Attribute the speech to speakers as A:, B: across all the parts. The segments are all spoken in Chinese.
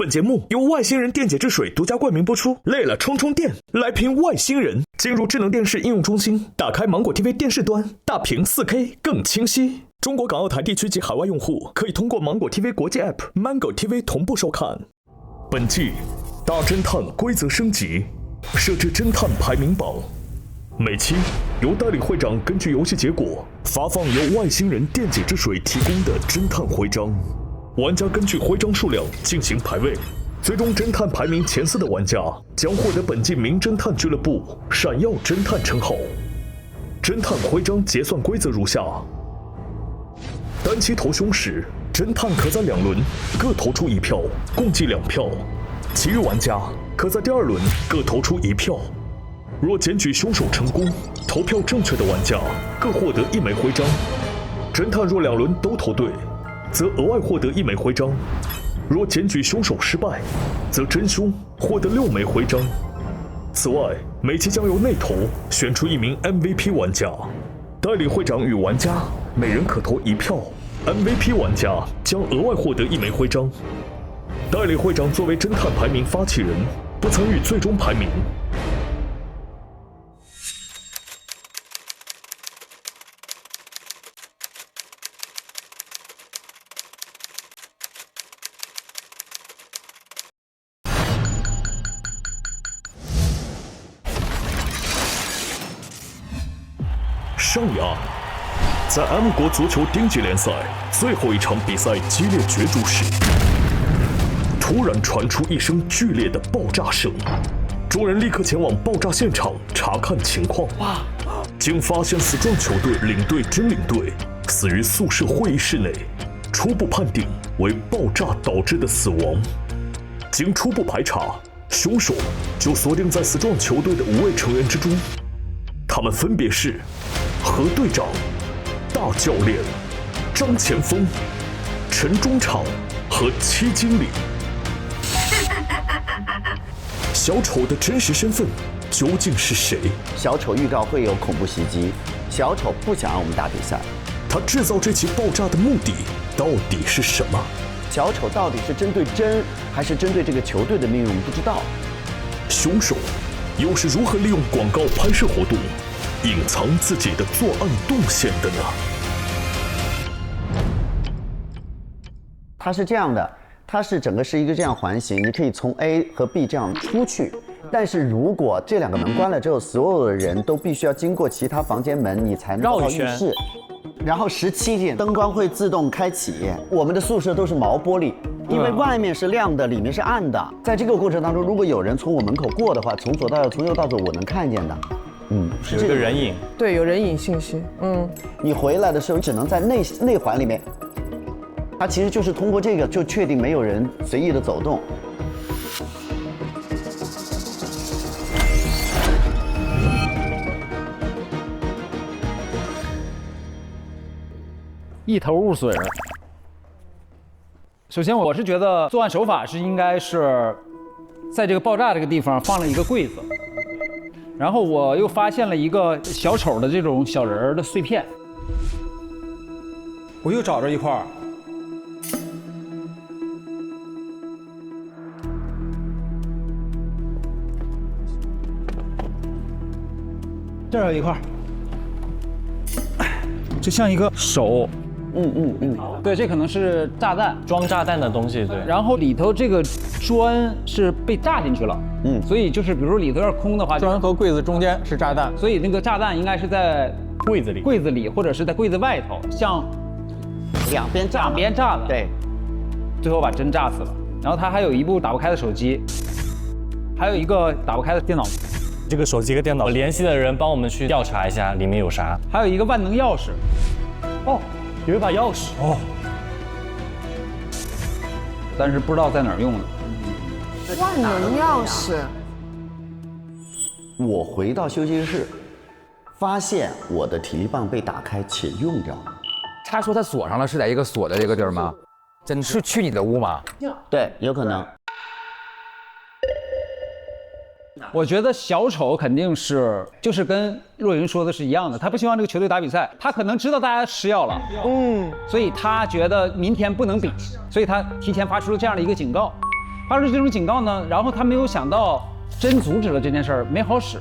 A: 本节目由外星人电解质水独家冠名播出。累了充充电，来瓶外星人。进入智能电视应用中心，打开芒果 TV 电视端，大屏 4K 更清晰。中国港澳台地区及海外用户可以通过芒果 TV 国际 App、Mango TV 同步收看。本季大侦探规则升级，设置侦探排名榜。每期由代理会长根据游戏结果发放由外星人电解质水提供的侦探徽章，玩家根据徽章数量进行排位，最终侦探排名前4的玩家将获得本季名侦探俱乐部闪耀侦探称号。侦探徽章结算规则如下：单期投凶时，侦探可在2轮各投出1票，共计2票，其余玩家可在第2轮各投出1票。若检举凶手成功，投票正确的玩家各获得1枚徽章。侦探若2轮都投对，则额外获得1枚徽章。若检举凶手失败，则真凶获得6枚徽章。此外，每期将由内投选出1名 MVP 玩家，代理会长与玩家每人可投1票， MVP 玩家将额外获得1枚徽章。代理会长作为侦探排名发起人，不参与最终排名。上一案，在 M 国足球丁级联赛最后一场比赛激烈角逐时，突然传出一声剧烈的爆炸声，众人立刻前往爆炸现场查看情况。经发现死状球队领队真领队死于宿舍会议室内，初步判定为爆炸导致的死亡。经初步排查，凶手就锁定在死状球队的5位成员之中，他们分别是何队长、大教练、张前锋、陈中场和戚经理。小丑的真实身份究竟是谁？
B: 小丑预告会有恐怖袭击，小丑不想让我们打比赛。
A: 他制造这起爆炸的目的到底是什么？
B: 小丑到底是针对真，还是针对这个球队的命运？我们不知道。
A: 凶手又是如何利用广告拍摄活动隐藏自己的作案动线的呢？
B: 它是这样的，它是整个是一个这样环形，你可以从 A 和 B 这样出去，但是如果这2个门关了之后，所有的人都必须要经过其他房间门，你才能到浴室。然后17点灯光会自动开启，我们的宿舍都是毛玻璃，因为外面是亮的，里面是暗的。在这个过程当中，如果有人从我门口过的话，从左到右，从右到左，我能看见的。
C: 是这个人影，
D: 对，有人影信息。
B: 你回来的时候只能在内环里面，它其实就是通过这个就确定没有人随意的走动。
E: 一头雾水。首先，我是觉得作案手法是应该是在这个爆炸这个地方放了一个柜子。然后我又发现了一个小丑的这种小人儿的碎片，我又找着一块儿，这儿有一块儿，这像一个手。对，这可能是炸弹，
C: 装炸弹的东西，对。
E: 然后里头这个砖是被炸进去了，所以就是比如说里头要是空的话，
C: 砖和柜子中间是炸弹，
E: 所以那个炸弹应该是在
C: 柜子里，
E: 或者是在柜子外头，像
B: 两边炸
E: 的，
B: 对，
E: 最后把真炸死了。然后他还有一部打不开的手机，还有一个打不开的电脑，
C: 这个手机和电脑联系的人帮我们去调查一下里面有啥，
E: 还有一个万能钥匙，
C: 有一把钥匙
E: 但是不知道在哪儿用的。
D: 万能钥匙。
B: 我回到休息室，发现我的体力棒被打开且用掉了。
F: 他说他锁上了，是在一个锁的这个地儿吗？真是去你的屋吗？
B: 对，有可能。
E: 我觉得小丑肯定是就是跟若云说的是一样的，他不希望这个球队打比赛，他可能知道大家吃药了，所以他觉得明天不能比，所以他提前发出了这样的一个警告。发出这种警告呢，然后他没有想到真阻止了这件事儿，没好使，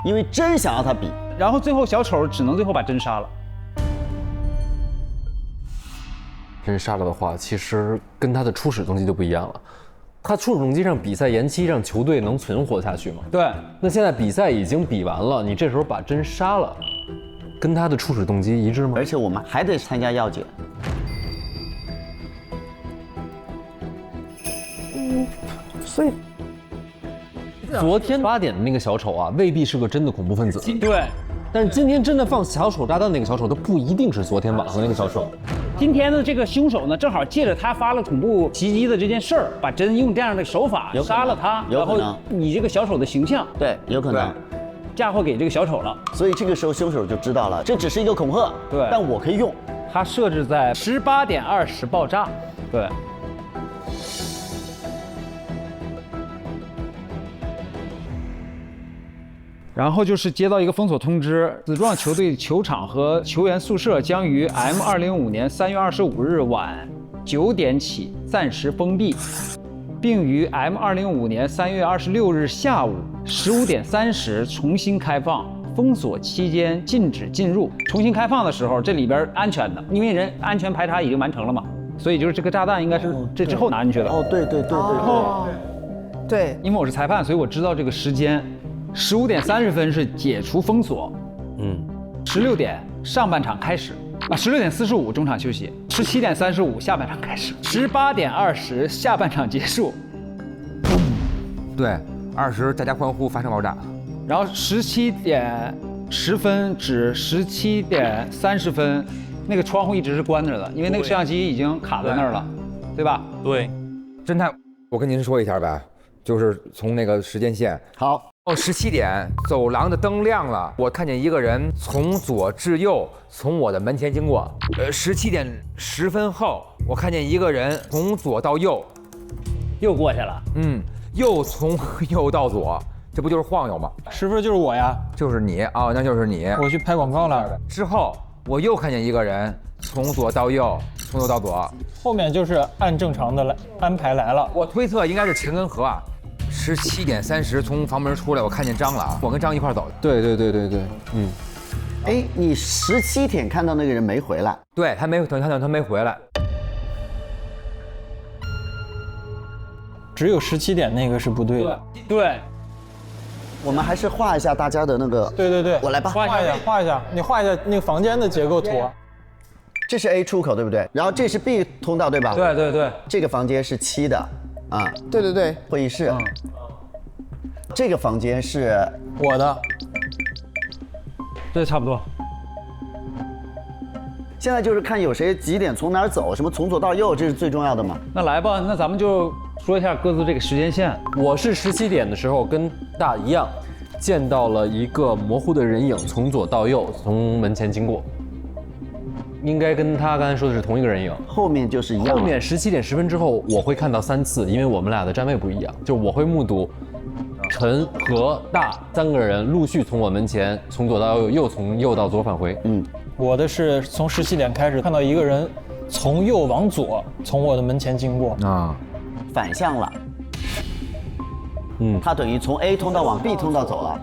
B: 因为真想要他比，
E: 然后最后小丑只能最后把真杀了。
G: 真杀了的话，其实跟他的初始动机就不一样了。他初始动机让比赛延期，让球队能存活下去嘛？
E: 对。
G: 那现在比赛已经比完了，你这时候把真杀了，跟他的初始动机一致吗？
B: 而且我们还得参加药检。
D: 所以
G: 昨天8点的那个小丑啊，未必是个真的恐怖分子。
E: 对。
G: 但是今天真的放小丑炸弹那个小丑，他不一定是昨天晚上那个小丑。
E: 今天的这个凶手呢，正好借着他发了恐怖袭击的这件事儿，把真用这样的手法杀了他，然后以这个小丑的形象，
B: 对，有可能
E: 嫁祸给这个小丑了。
B: 所以这个时候凶手就知道了，这只是一个恐吓，
E: 对，
B: 但我可以用。
E: 他设置在18点20爆炸，对。然后就是接到一个封锁通知，紫壮球队球场和球员宿舍将于 M2005年3月25日晚9点起暂时封闭，并于 M2005年3月26日下午15点30重新开放。封锁期间禁止进入。重新开放的时候，这里边安全的，因为人安全排查已经完成了嘛，所以就是这个炸弹应该是这之后拿进去的。
B: 哦，对对对对对。
D: 对，
E: 因为我是裁判，所以我知道这个时间。15点30分是解除封锁，16点上半场开始，16点45中场休息，17点35下半场开始，18点20下半场结束，
F: 对，20大家欢呼发生爆炸，
E: 然后17点10分至17点30分，那个窗户一直是关着的，因为那个摄像机已经卡在那儿了，对吧？
C: 对，
F: 侦探，我跟您说一下吧，就是从那个时间线，
B: 好。
F: 17点，走廊的灯亮了，我看见一个人从左至右从我的门前经过。17点10分后，我看见一个人从左到右，
C: 又过去了。
F: 又从右到左，这不就是晃悠吗？
H: 是不是就是我呀？
F: 就是你啊，那就是你。
H: 我去拍广告了。
F: 之后我又看见一个人从左到右，从右到左，
H: 后面就是按正常的安排来了。
F: 我推测应该是陈根和啊。17点30从房门出来，我看见张了啊，我跟张一块走的。
G: 对，
B: 哎，你17点看到那个人没回来？
F: 对，他没回来。
H: 只有17点那个是不对的。
E: 对，
B: 我们还是画一下大家的那个。
H: 对，
B: 我来吧，
H: 画一下，你画一下那个房间的结构图。
B: 这是 A 出口，对不对？然后这是 B 通道，对吧？
E: 对，
B: 这个房间是7的。啊，
D: 对，
B: 会议室。这个房间是
H: 我的，
E: 对，差不多。
B: 现在就是看有谁几点从哪儿走，什么从左到右，这是最重要的嘛。
E: 那来吧，那咱们就说一下各自这个时间线。
G: 我是17点的时候跟大一样，见到了一个模糊的人影从左到右从门前经过。应该跟他刚才说的是同一个人影，
B: 后面就是一样。
G: 后面17点10分之后，我会看到3次，因为我们俩的站位不一样，就我会目睹陈和大3个人陆续从我门前从左到右，又从右到左返回。
H: 我的是从17点开始看到一个人从右往左从我的门前经过
F: 啊，
B: 反向了。他等于从 A 通道往 B 通道走了。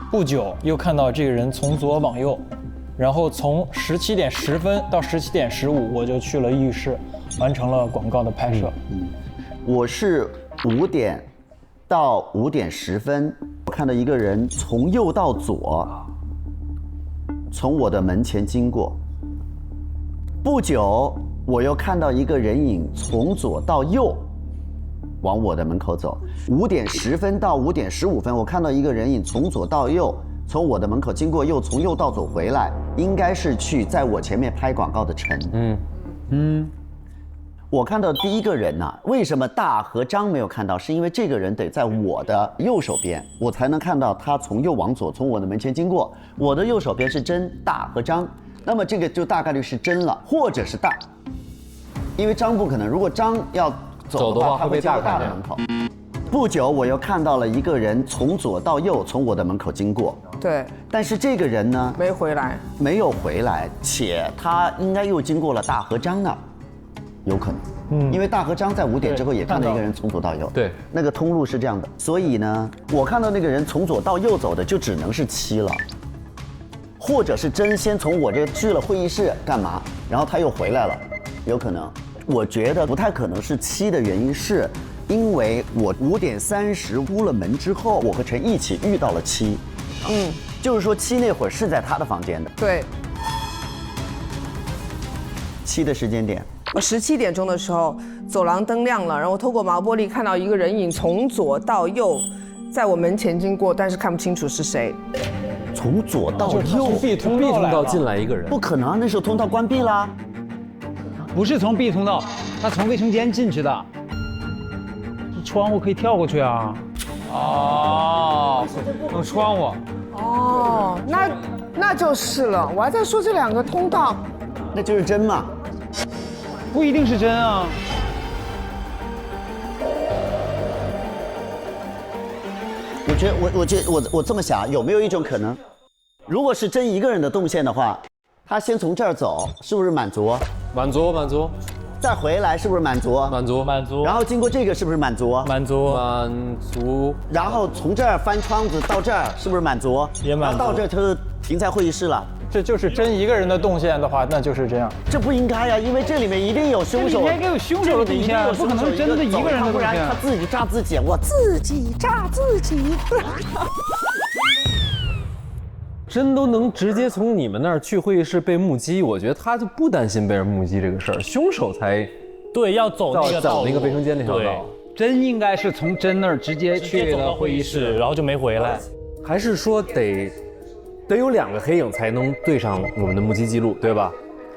H: 不久又看到这个人从左往右。然后从17点10分到17点15，我就去了浴室，完成了广告的拍摄。
B: 我是5点到5点10分，我看到一个人从右到左，从我的门前经过。不久，我又看到一个人影从左到右，往我的门口走。5点10分到5点15分，我看到一个人影从左到右。从我的门口经过，又从右到左回来，应该是去在我前面拍广告的陈。我看到第一个人呢，为什么大和张没有看到？是因为这个人得在我的右手边，我才能看到他从右往左，从我的门前经过。我的右手边是真、大和张，那么这个就大概率是真了，或者是大，因为张不可能。如果张要走的话，他会经过大的门口。不久，我又看到了一个人从左到右从我的门口经过。
D: 对，
B: 但是这个人呢，没有回来，且他应该又经过了大和张那儿。有可能，因为大和张在5点之后也看到一个人从左到右，
G: 对，
B: 那个通路是这样的，所以呢，我看到那个人从左到右走的就只能是7了，或者是真先从我这去了会议室干嘛，然后他又回来了，有可能。我觉得不太可能是7的原因是，因为我5点30出了门之后，我和陈一起遇到了7，就是说7那会儿是在他的房间的。
D: 对，
B: 7的时间点，
D: 我17点钟的时候，走廊灯亮了，然后透过毛玻璃看到一个人影从左到右，在我门前经过，但是看不清楚是谁。
B: 从左到
C: 就是他
B: 右
C: 从，B 通
G: 道
C: 道
G: 进来一个人，
B: 不可能啊，那时候通道关闭啦。
E: 不是从 B 通道，他从卫生间进去的。这窗户可以跳过去啊。
F: 哦，用窗户。
D: 哦，那就是了。我还在说这2个通道，
B: 那就是真嘛？
E: 不一定是真啊。
B: 我这么想，有没有一种可能，如果是真一个人的动线的话，他先从这儿走，是不是满足？
G: 满足，
B: 再回来是不是满足？
C: 满足，
B: 然后经过这个是不是满足？
C: 满足，
B: 然后从这儿翻窗子到这儿是不是满足？
H: 也满足
B: 然后到这儿他就停在会议室了。
H: 这就是真一个人的动线的话，那就是这样。
B: 这不应该呀，因为这里面一定有凶手。
E: 这里面应该有凶手的动线，不可能是真的一个人的动
B: 不然他
E: 线。
B: 自己炸自己，我自己炸自己。
G: 真都能直接从你们那儿去会议室被目击，我觉得他就不担心被人目击这个事儿，凶手才
C: 对，要走那个道路
G: 走那个卫生间那条
C: 对
G: 道，
E: 真应该是从真那儿直接去的会议室，
C: 然后就没回来。
G: 还是说得有2个黑影才能对上我们的目击记录，对吧？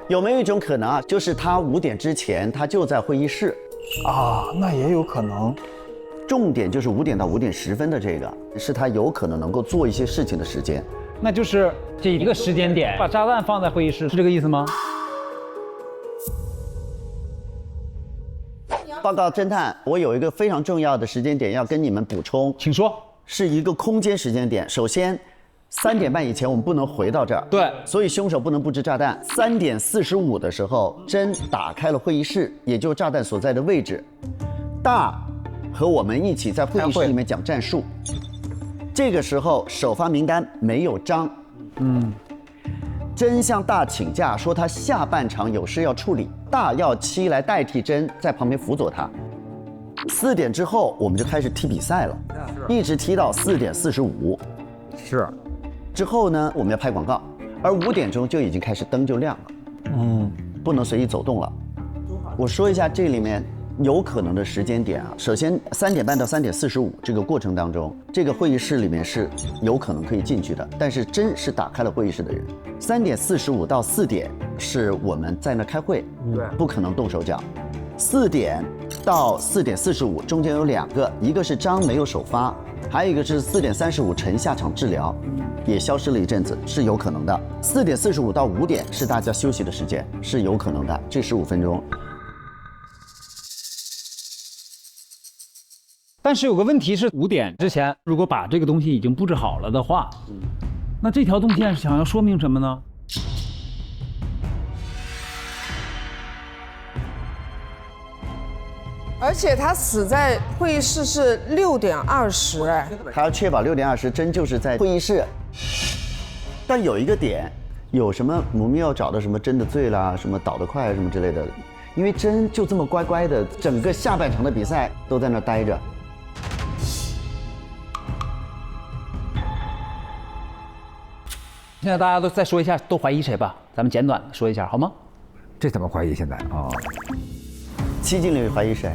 B: 有没有一种可能啊，就是他5点之前他就在会议室？
H: 啊，那也有可能。
B: 重点就是5点到5点10分的这个，是他有可能能够做一些事情的时间。
E: 那就是这一个时间点把炸弹放在会议室，是这个意思吗？
B: 报告侦探，我有一个非常重要的时间点要跟你们补充，
E: 请说。
B: 是一个空间时间点。首先，3点半以前我们不能回到这儿，
E: 对，
B: 所以凶手不能布置炸弹。3点45的时候，真打开了会议室，也就是炸弹所在的位置。大和我们一起在会议室里面讲战术。这个时候首发名单没有张，真向大请假说他下半场有事要处理，大要7来代替真在旁边辅佐他。4点之后我们就开始踢比赛了，一直踢到4点45。
F: 是，
B: 之后呢，我们要拍广告，而5点钟就已经开始灯就亮了，不能随意走动了。我说一下这里面有可能的时间点啊。首先3点半到3点45这个过程当中，这个会议室里面是有可能可以进去的，但是真是打开了会议室的人。3点45到4点是我们在那开会，不可能动手脚。4点到4点45中间有2个，一个是张没有首发，还有一个是4点35陈下场治疗，也消失了一阵子，是有可能的。4点45到5点是大家休息的时间，是有可能的，这15分钟。
E: 但是有个问题是，5点之前如果把这个东西已经布置好了的话，那这条动线想要说明什么呢？
D: 而且他死在会议室是6点20，哎，
B: 他要确保6点20真就是在会议室。但有一个点，有什么我们要找到什么真的罪啦，什么倒得快什么之类的，因为真就这么乖乖的，整个下半场的比赛都在那待着。
E: 现在大家都再说一下，都怀疑谁吧？咱们简短的说一下好吗？
F: 这怎么怀疑现在啊
B: 7经理怀疑谁？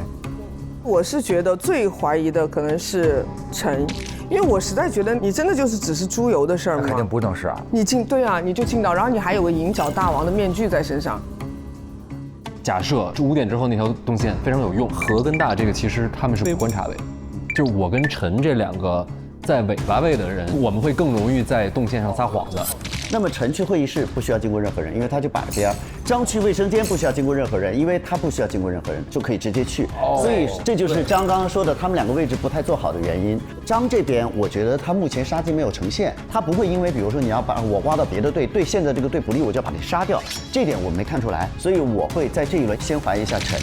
D: 我是觉得最怀疑的可能是陈，因为我实在觉得你真的就是只是猪油的事儿
F: 肯定
D: 吗？
F: 不正式啊。
D: 你对啊，你就进到，然后你还有个银角大王的面具在身上。
G: 假设5点之后那条动线非常有用，和跟大这个其实他们是被观察位，就是我跟陈这2个在尾巴位的人，我们会更容易在动线上撒谎的。
B: 那么陈去会议室不需要经过任何人，因为他就摆着边；张去卫生间不需要经过任何人，因为他不需要经过任何人，就可以直接去。所以这就是张刚刚说的，他们两个位置不太做好的原因。张这边，我觉得他目前杀机没有呈现，他不会因为比如说你要把我挖到别的队，对现在这个队不利，我就要把你杀掉，这点我没看出来，所以我会在这一轮先怀疑一下陈。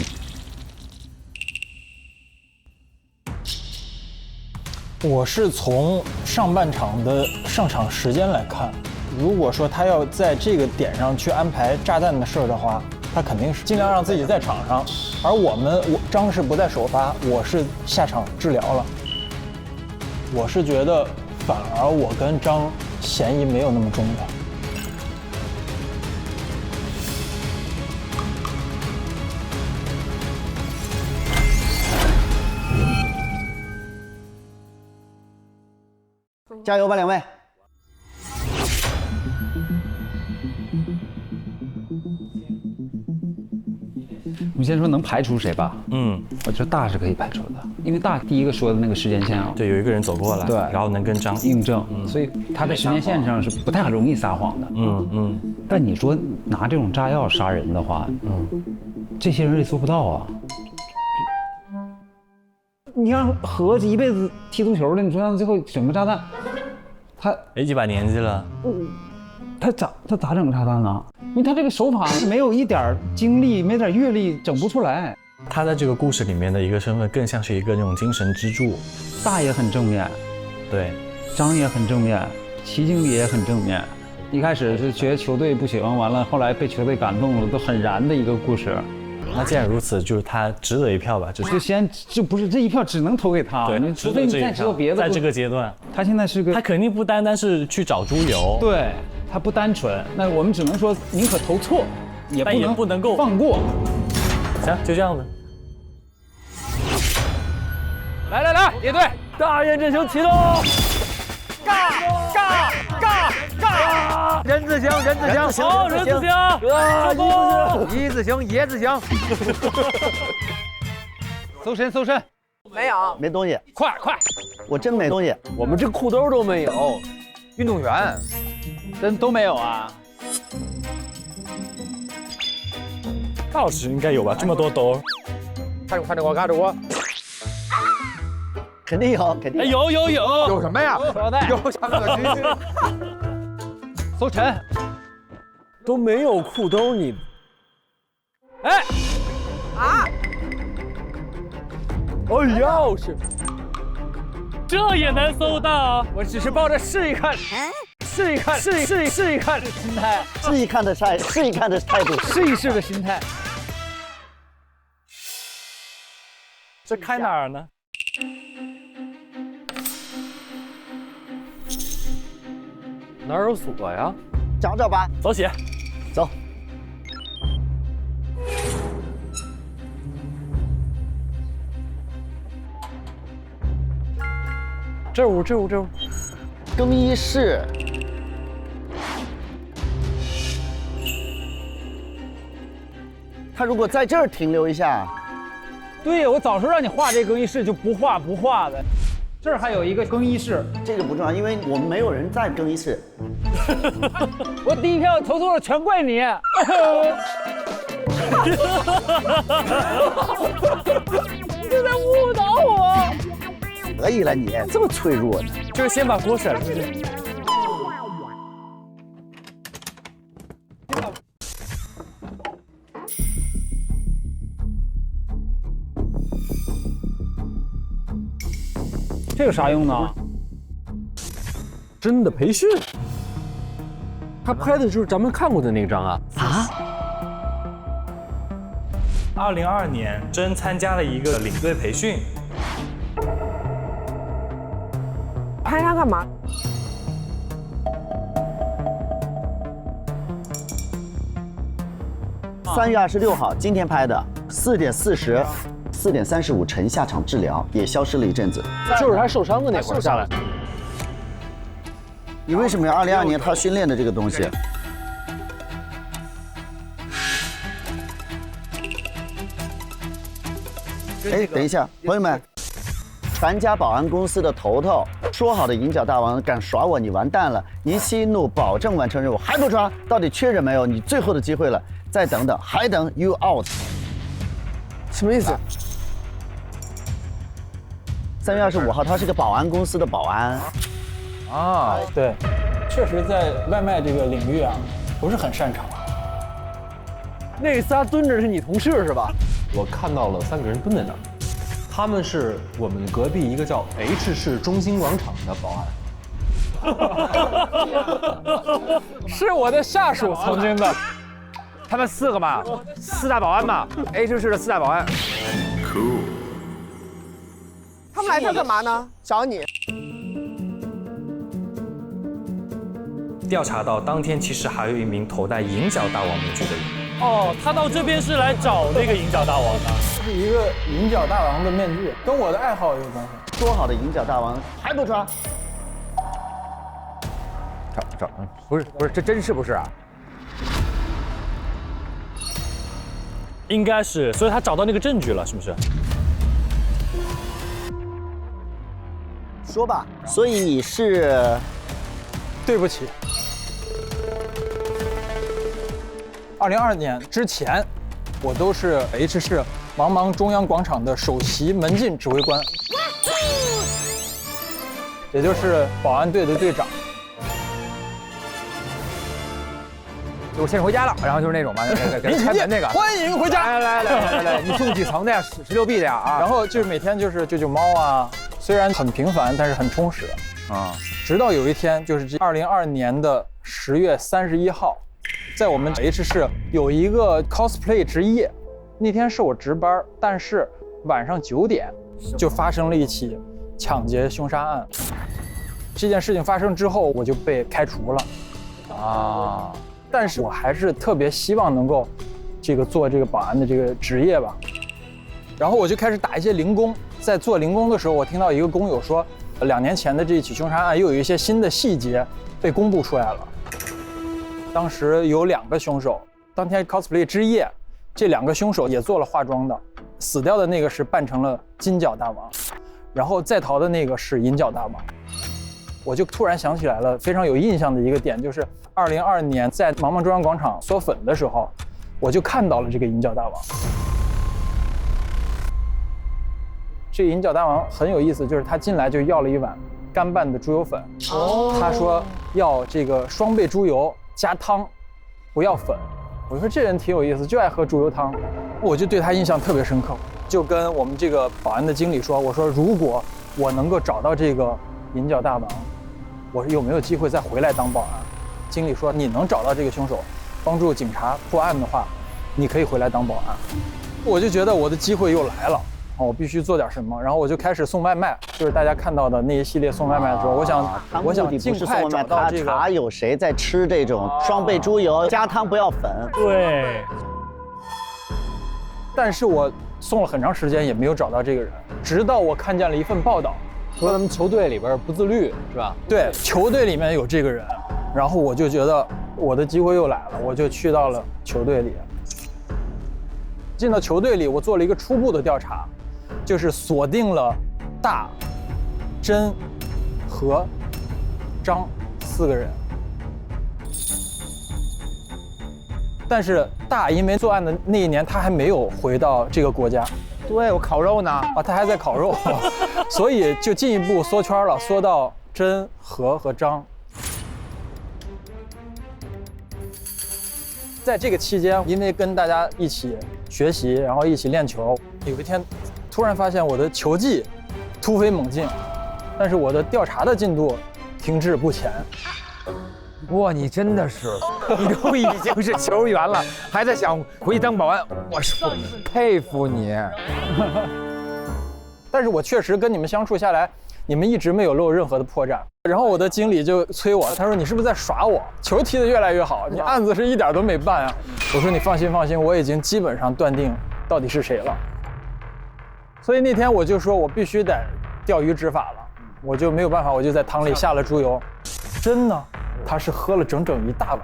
H: 我是从上半场的上场时间来看，如果说他要在这个点上去安排炸弹的事儿的话，他肯定是尽量让自己在场上，而我张是不在首发，我是下场治疗了。我是觉得反而我跟张嫌疑没有那么重的。
B: 加油吧，两位！
E: 我们先说能排除谁吧？我觉得大是可以排除的，因为大第一个说的那个时间线啊，
C: 对，有一个人走过来，
E: 对，
C: 然后能跟张
E: 印证，所以他在时间线上是不太容易撒谎的。但你说拿这种炸药杀人的话，这些人也做不到啊。你让合计一辈子踢足球的，你说让他最后整个炸弹，他
C: 几把年纪了，
E: 他咋整个炸弹呢？因为他这个手法是没有一点经历、没点阅历，整不出来。
C: 他在这个故事里面的一个身份，更像是一个那种精神支柱。
E: 大也很正面，
C: 对，
E: 张也很正面，齐经理也很正面。一开始是觉得球队不行，完了后来被球队感动了，都很燃的一个故事。
C: 那既然如此，就是他值得一票吧？
E: 就不是这一票只能投给他，
C: 对，
E: 除非你再知道别的。
C: 在这个阶段，
E: 他现在是个，
C: 他肯定不单单是去找猪油，
E: 对，他不单纯。那我们只能说宁可投错，也不能够放过。
C: 行，就这样子。
F: 来，列队，
C: 大雁阵型启动！
F: 嘎！人字形，
C: 好，人字形，
F: 一字形，野字形。
E: 搜身，
D: 没有，
B: 没东西，
F: 快，
B: 我真没东西，
F: 我们这裤兜都没有。运动员，
E: 真都没有啊？
C: 大老师应该有吧？这么多兜，
F: 看着我。
B: 肯定有。
F: 有什么呀？有什么？
E: 搜陈
C: 都没有裤兜，你，
F: 钥匙，
C: 这也能搜到？
F: 我只是抱着试一看的心态，
B: 试一看的态度，
E: 试一试的心态。
C: 这开哪儿呢？哪儿有锁呀？
B: 找吧，
C: 走起，
B: 走。
C: 这屋，
B: 更衣室。他如果在这儿停留一下，
E: 对，我早说让你画这更衣室就不画的。这儿还有一个更衣室，
B: 这个不重要，因为我们没有人在更衣室。
E: 我第一票投错了，全怪你。你在误导我。
B: 可以了，你这么脆弱呢？
C: 就是先把锅甩出去。
E: 这有啥用呢？
G: 真的培训？他拍的就是咱们看过的那张啊
C: ！2022年，真参加了一个领队培训。
D: 拍他干嘛
B: ？3月26号，今天拍的，4点40。4点35，陈下场治疗，也消失了一阵子。
G: 就是他受伤的那会儿下来。
B: 你为什么要2022年他训练的这个东西？哎，等一下，朋友们，咱家保安公司的头头说好的银角大王敢耍我，你完蛋了！你息怒，保证完成任务，还不抓？到底缺人没有？你最后的机会了，再等等，还等 you out。
D: 什么意思
B: ？3月25号，他是个保安公司的保安。
F: 啊，
H: 对，确实在外卖这个领域啊，不是很擅长。
I: 那仨蹲着是你同事是吧？
G: 我看到了3个人蹲在那儿，他们是我们隔壁一个叫 H 市中心广场的保
H: 安。是我的下属曾经的。
F: 他们4个嘛，4大保安嘛 ，H 市的4大保安。
D: 他们来这干嘛呢？找你。
C: 调查到当天其实还有一名头戴银角大王面具的人。
H: 哦，他到这边是来找那个银角大王的。是一个银角大王的面具，跟我的爱好有关系。
B: 说好的银角大王还不抓？
F: 找，不是，这真是不是啊？
C: 应该是，所以他找到那个证据了，是不是？
B: 说吧，所以你是？
H: 对不起，2022年之前，我都是 H 市茫茫中央广场的首席门禁指挥官，也就是保安队的队长。
F: 就先回家了，然后就是那种嘛，给开门那个，
H: 欢迎回家。
F: 来，你住几层的呀？16B 的呀啊。
H: 然后就是每天就是救猫啊，虽然很平凡，但是很充实啊。直到有一天，就是2022年的10月31号，在我们 H 市有一个 cosplay 之夜，那天是我值班，但是晚上9点就发生了一起抢劫凶杀案。这件事情发生之后，我就被开除了啊。但是我还是特别希望能够做这个保安的这个职业吧。然后我就开始打一些零工，在做零工的时候，我听到一个工友说，2年前的这一起凶杀案又有一些新的细节被公布出来了。当时有2个凶手，当天 cosplay 之夜，这2个凶手也做了化妆的，死掉的那个是扮成了金角大王，然后在逃的那个是银角大王。我就突然想起来了，非常有印象的一个点，就是2022年在茫茫中央广场嗦粉的时候，我就看到了这个银角大王。这个银角大王很有意思，就是他进来就要了一碗干拌的猪油粉，他说要这个双倍猪油加汤，不要粉。我说这人挺有意思，就爱喝猪油汤，我就对他印象特别深刻，就跟我们这个保安的经理说，我说如果我能够找到这个银角大王，我有没有机会再回来当保安？经理说，你能找到这个凶手，帮助警察破案的话，你可以回来当保安。我就觉得我的机会又来了，我必须做点什么。然后我就开始送外卖，就是大家看到的那一系列送外卖的时候，我想尽快找到这个。
B: 查有谁在吃这种双倍猪油加汤不要粉。
C: 对。
H: 但是我送了很长时间也没有找到这个人，直到我看见了一份报道。
G: 说他们球队里边不自律是吧？
H: 对，球队里面有这个人，然后我就觉得我的机会又来了，我就去到了球队里。进到球队里，我做了一个初步的调查，就是锁定了大、真和张4个人。但是大因为作案的那一年他还没有回到这个国家。
F: 对，我烤肉呢
H: 啊，他还在烤肉，所以就进一步缩圈了，缩到真、和张。在这个期间，因为跟大家一起学习，然后一起练球，有一天突然发现我的球技突飞猛进，但是我的调查的进度停滞不前。
F: 哇，你真的是，你都已经是球员了，还在想回去当保安，我是佩服你。
H: 但是我确实跟你们相处下来，你们一直没有露任何的破绽。然后我的经理就催我，他说你是不是在耍我？球踢得越来越好，你案子是一点都没办啊。我说你放心，我已经基本上断定到底是谁了。所以那天我就说我必须得钓鱼执法了，我就没有办法，我就在汤里下了猪油。真呢？他是喝了整整1大碗，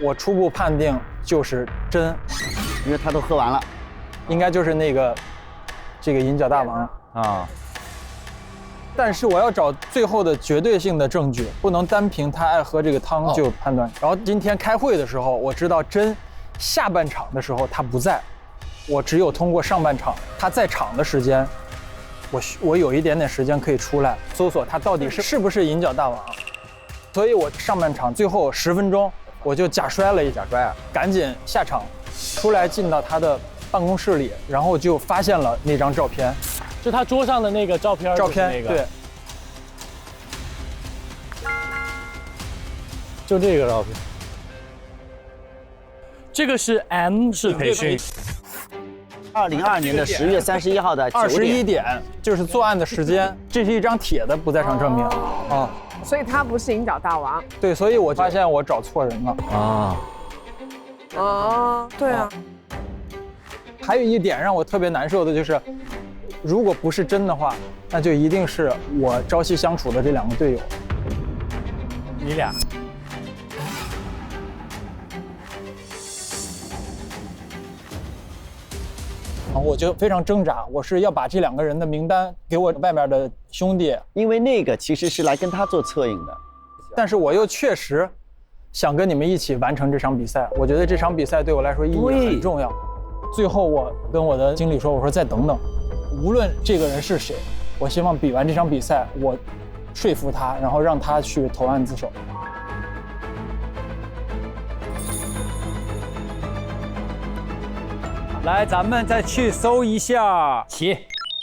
H: 我初步判定就是真，
B: 因为他都喝完了，
H: 应该就是这个银角大王啊。但是我要找最后的绝对性的证据，不能单凭他爱喝这个汤就判断。然后今天开会的时候，我知道真下半场的时候他不在，我只有通过上半场他在场的时间，我有一点点时间可以出来搜索他到底是不是银角大王。所以我上半场最后10分钟，我就假摔了一下，赶紧下场，出来进到他的办公室里，然后就发现了那张照片，
I: 就他桌上的那个照片，
H: 对，
I: 就这个照片。这个是 M 式培训。
B: 2022年的10月31号的
H: 21点，就是作案的时间。这是一张铁的不在场证明啊。
D: 所以他不是银角大王。
H: 对，所以我发现我找错人了
F: 啊。
D: 哦，对啊。
H: 还有一点让我特别难受的就是，如果不是真的话，那就一定是我朝夕相处的这2个队友。
I: 你俩。
H: 我就非常挣扎，我是要把这2个人的名单给我外面的兄弟，
B: 因为那个其实是来跟他做策应的，
H: 但是我又确实想跟你们一起完成这场比赛，我觉得这场比赛对我来说意义很重要。最后我跟我的经理说，我说再等等，无论这个人是谁，我希望比完这场比赛，我说服他，然后让他去投案自首。
E: 来，咱们再去搜一下题。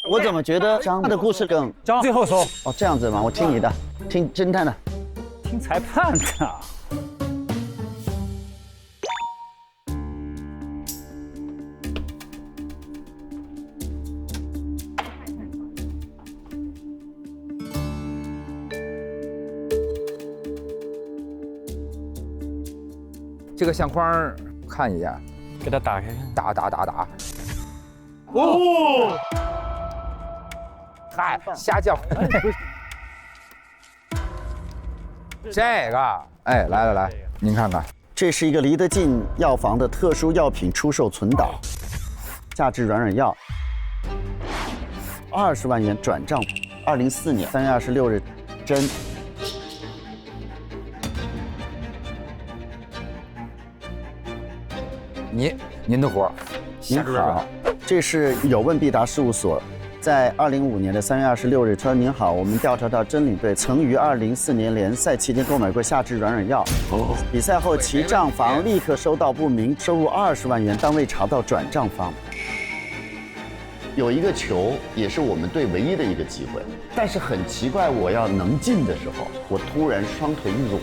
B: 我怎么觉得张的故事更
E: 最后搜？
B: 哦，这样子吗？我听你的，听侦探的，
E: 听裁判的。
F: 这个相框看一眼。
E: 给它打开，
F: 打。哦，嗨，瞎叫。这个，哎，来，您看看，
B: 这是一个离得近药房的特殊药品出售存档，价值软药，20万元转账，2004年3月26日，真。
F: 您的活，
B: 您好，这是有问必答事务所，在2005年的3月26日，他说您好，我们调查到真领队曾于2004年联赛期间购买过夏至软药，比赛后其账房立刻收到不明收入20万元，但未查到转账方。有一个球也是我们队唯一的一个机会，但是很奇怪，我要能进的时候，我突然双腿一软。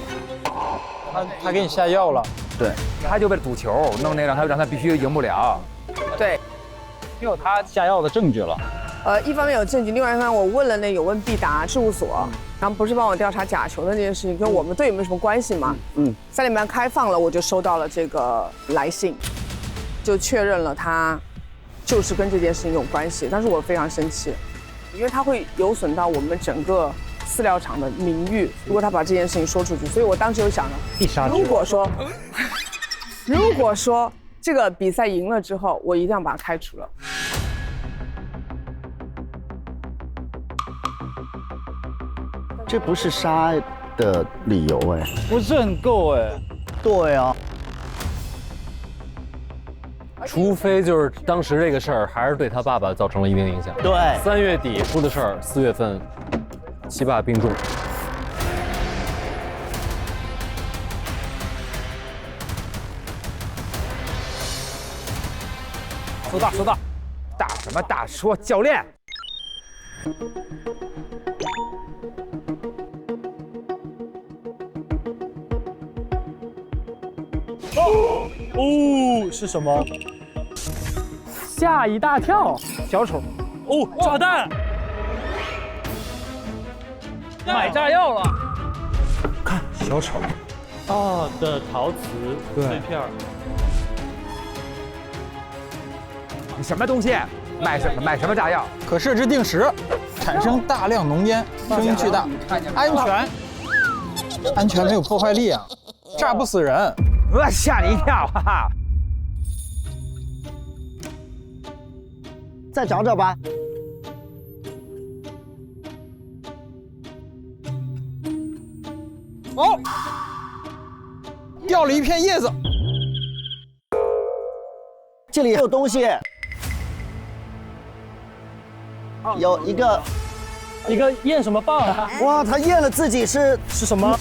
H: 他给你下药了，
B: 对，
F: 他就为了赌球弄那让他必须赢不了，
D: 对，
E: 没有他下药的证据了。
D: 一方面有证据，另外一方面我问了那有问必答事务所，然后不是帮我调查假球的这件事情，跟我们队有没有什么关系嘛？3点半开放了，我就收到了这个来信，就确认了他就是跟这件事情有关系，但是我非常生气，因为他会有损到我们整个饲料厂的名誉，如果他把这件事情说出去，所以我当时就想了，如果说这个比赛赢了之后，我一定要把他开除了。
B: 这不是杀的理由哎，
E: 不是很够哎。
B: 对啊，
G: 除非就是当时这个事儿还是对他爸爸造成了一定影响。
B: 对
G: ，3月底出的事儿，4月份7、8并重。
F: 收到，大什么大？说教练。
I: 哦，是什么？吓一大跳，
E: 小丑。
I: 哦，炸弹！
E: 买炸药了。
I: 看小丑。的陶瓷碎片。
F: 什么东西？买什么炸药？
H: 可设置定时，产生大量浓烟，声音巨大，安全没有破坏力啊，炸不死人。
F: 吓你一跳，哈哈。
B: 再找找吧。
H: 掉了一片叶子。
B: 这里有东西，有一个
I: 验什么棒啊？
B: 哇，他验了自己是
I: 什么？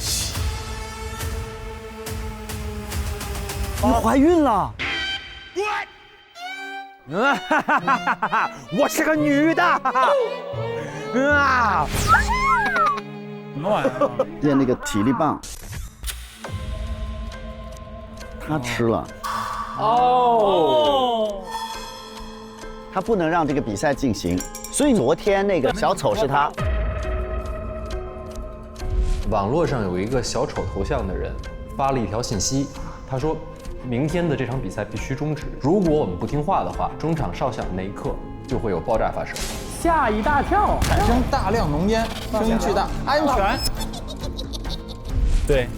B: 你怀孕了。
F: 我是个女的。啊！
H: 什么玩意儿？
B: 验那个体力棒，他吃了。
I: 哦。
B: 他不能让这个比赛进行，所以昨天那个小丑是他。
G: 网络上有一个小丑头像的人发了一条信息，他说：“明天的这场比赛必须终止，如果我们不听话的话，中场哨响的那一刻就会有爆炸发生。”
I: 吓一大跳，
H: 产生大量浓烟，声音巨大，安全。
I: 对。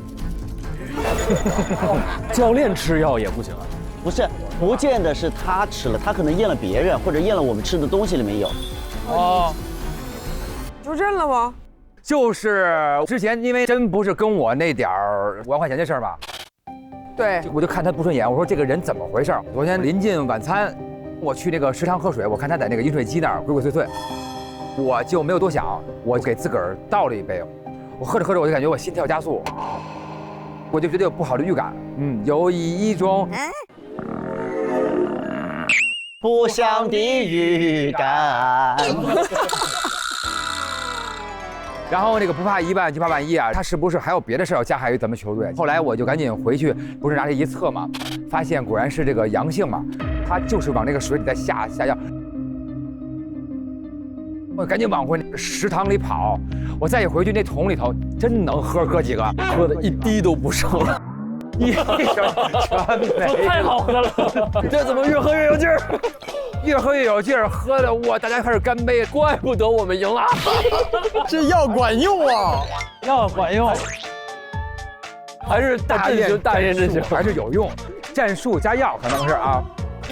I: 教练吃药也不行啊。
B: 不是，不见得是他吃了，他可能验了别人，或者验了我们吃的东西里面有。
I: 哦。
D: 就认了吗？
F: 就是之前因为真不是跟我那点儿5万块钱的事儿嘛。
D: 对。
F: 我就看他不顺眼，我说这个人怎么回事？昨天临近晚餐。我去那个食堂喝水，我看他在那个饮水机那儿鬼鬼祟祟，我就没有多想，我给自个儿倒了一杯。我喝着喝着，我就感觉我心跳加速，我就觉得有不好的预感，有一种
B: 不祥的预感。
F: 然后那个不怕一万就怕万一啊，他是不是还有别的事要加害于咱们球队？后来我就赶紧回去，不是拿着一测嘛，发现果然是这个阳性嘛，他就是往那个水里在下药。我赶紧往回食堂里跑，我再一回去那桶里头真能喝几个，喝的一滴都不剩了，一声全没。
I: 太好喝了，
F: 这怎么越喝越有劲儿？越喝越有劲儿，喝的大家开始干杯，怪不得我们赢了。
H: 这药管用啊！
I: 药管用，
F: 还是大验真行，还是有用。战术加药可能是啊。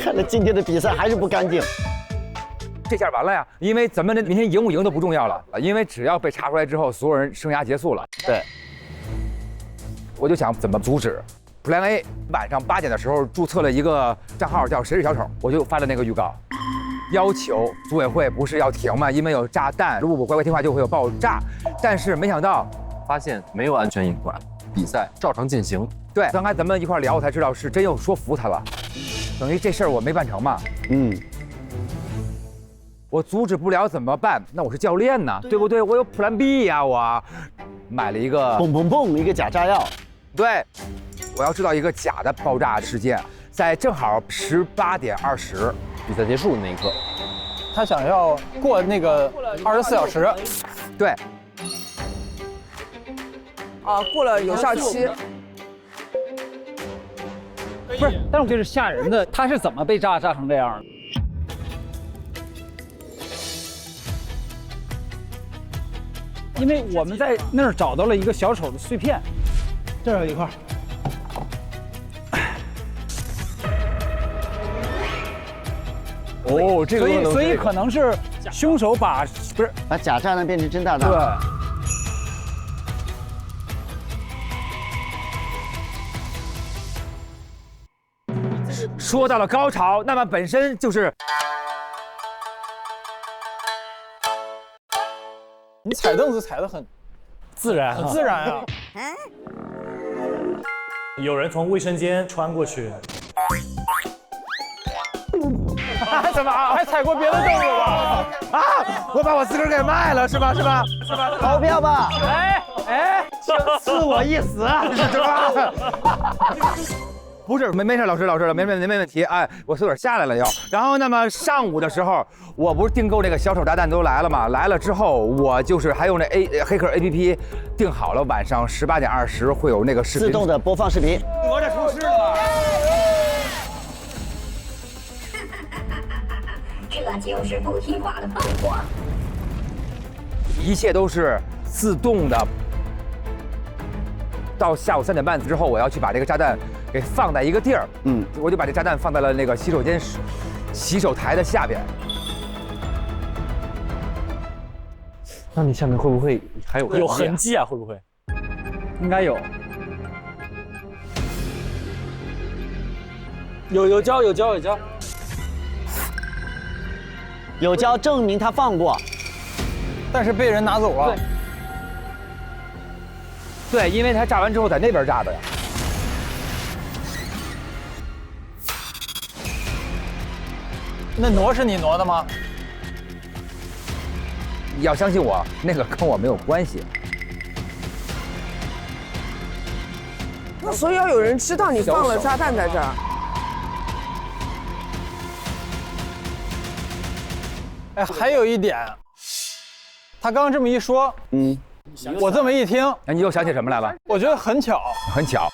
B: 看来今天的比赛还是不干净。
F: 这下完了呀，因为咱们这明天赢不赢都不重要了，因为只要被查出来之后，所有人生涯结束了。
B: 对。
F: 我就想怎么阻止。Plan A 晚上8点的时候注册了一个账号叫谁是小丑，我就发了那个预告，要求组委会不是要停吗？因为有炸弹，如果不乖乖听话就会有爆炸。但是没想到
G: 发现没有安全隐患，比赛照常进行。
F: 对，刚才咱们一块聊，我才知道是真又说服他了，等于这事儿我没办成嘛。我阻止不了怎么办？那我是教练呢，对不对？我有 Plan B 呀，我买了一个
B: 嘣嘣嘣一个假炸药。
F: 对。我要知道一个假的爆炸事件，在正好18点20，
G: 比赛结束的那一刻，
H: 他想要过那个24小时，
F: 对，
D: 过了有效期，
E: 不是，但是这是吓人的，他是怎么被炸成这样的？因为我们在那儿找到了一个小丑的碎片，这儿有一块。
F: 哦，这个
E: 所以可能是凶手把
B: 假炸弹变成真炸弹。
E: 对。
F: 说到了高潮，那么本身就是
H: 你踩凳子踩得很
I: 自然，
H: 很自然啊。
I: 有人从卫生间穿过去。
H: 怎么还踩过别的凳子吧？
F: 啊！我把我自个儿给卖了，是吧？
B: 投票吧！
F: 哎，赐我一死，是吧？不是，没事，老师，没问题。哎，我自个儿下来了要。然后，那么上午的时候，我不是订购那个小丑炸弹都来了吗？来了之后，我就是还用那黑客 APP 订好了，晚上18点20会有那个视频
B: 自动的播放视频。
F: 我这出事了。
J: 这就是不听话的后果。
F: 一切都是自动的。到下午3点半之后，我要去把这个炸弹给放在一个地儿。我就把这炸弹放在了那个洗手台的下边。
G: 那你下面会不会还有
I: 痕迹啊？会不会？
E: 应该有。
I: 有胶。
B: 有胶证明他放过，
H: 但是被人拿走了。
F: 对，因为他炸完之后在那边炸的呀。
H: 那挪是你挪的吗？
F: 你要相信我，那个跟我没有关系。
D: 那所以要有人知道你放了炸弹在这儿。
H: 哎，还有一点，他刚刚这么一说，我这么一听，
F: 哎，你又想起什么来了？
H: 我觉得很巧。
F: 很巧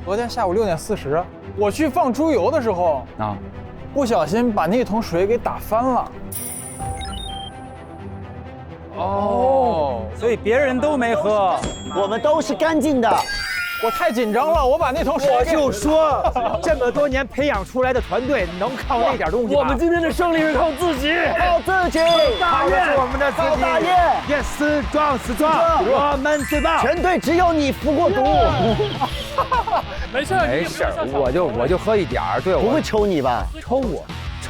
H: 昨天下午6点40，我去放猪油的时候
F: 啊，
H: 不小心把那桶水给打翻了。
E: 哦，所以别人都没喝，
B: 我们都是干净的。
H: 我太紧张了，我把那桶水
F: 我就说，这么多年培养出来的团队能靠那点东西吗？
I: 我们今天的胜利是靠自己，
B: 靠自己，
F: 靠的是我们的自己。
B: 大业，
F: 别死壮，我们最棒。
B: 全队只有你服过毒，
I: 没事
F: 没事，我就喝一点儿，对，
B: 不会抽你吧？
F: 抽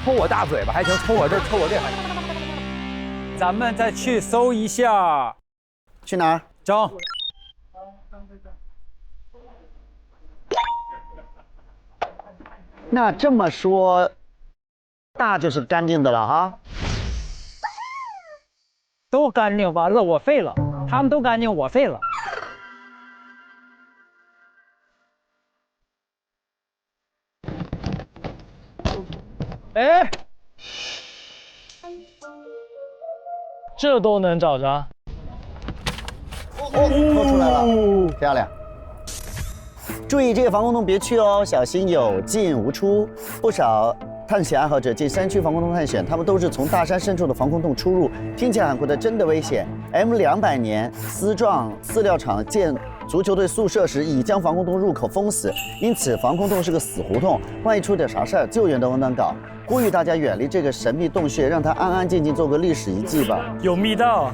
F: 我大嘴巴还行，抽我这儿，抽我这还行。
E: 咱们再去搜一下，
B: 去哪儿？
E: 张。
B: 那这么说，大就是干净的了哈。
K: 都干净，完了我废了，他们都干净，我废了。哎，这都能找着？
B: 掏出来了，漂亮。注意这个防空洞别去哦，小心有进无出。不少探险爱好者进山区防空洞探险，他们都是从大山深处的防空洞出入，听起来很酷的，真的危险。M200年丝状饲料厂建足球队宿舍时，已将防空洞入口封死，因此防空洞是个死胡同，万一出点啥事儿，救援都难搞。呼吁大家远离这个神秘洞穴，让它安安静静做个历史遗迹吧。
I: 有密道。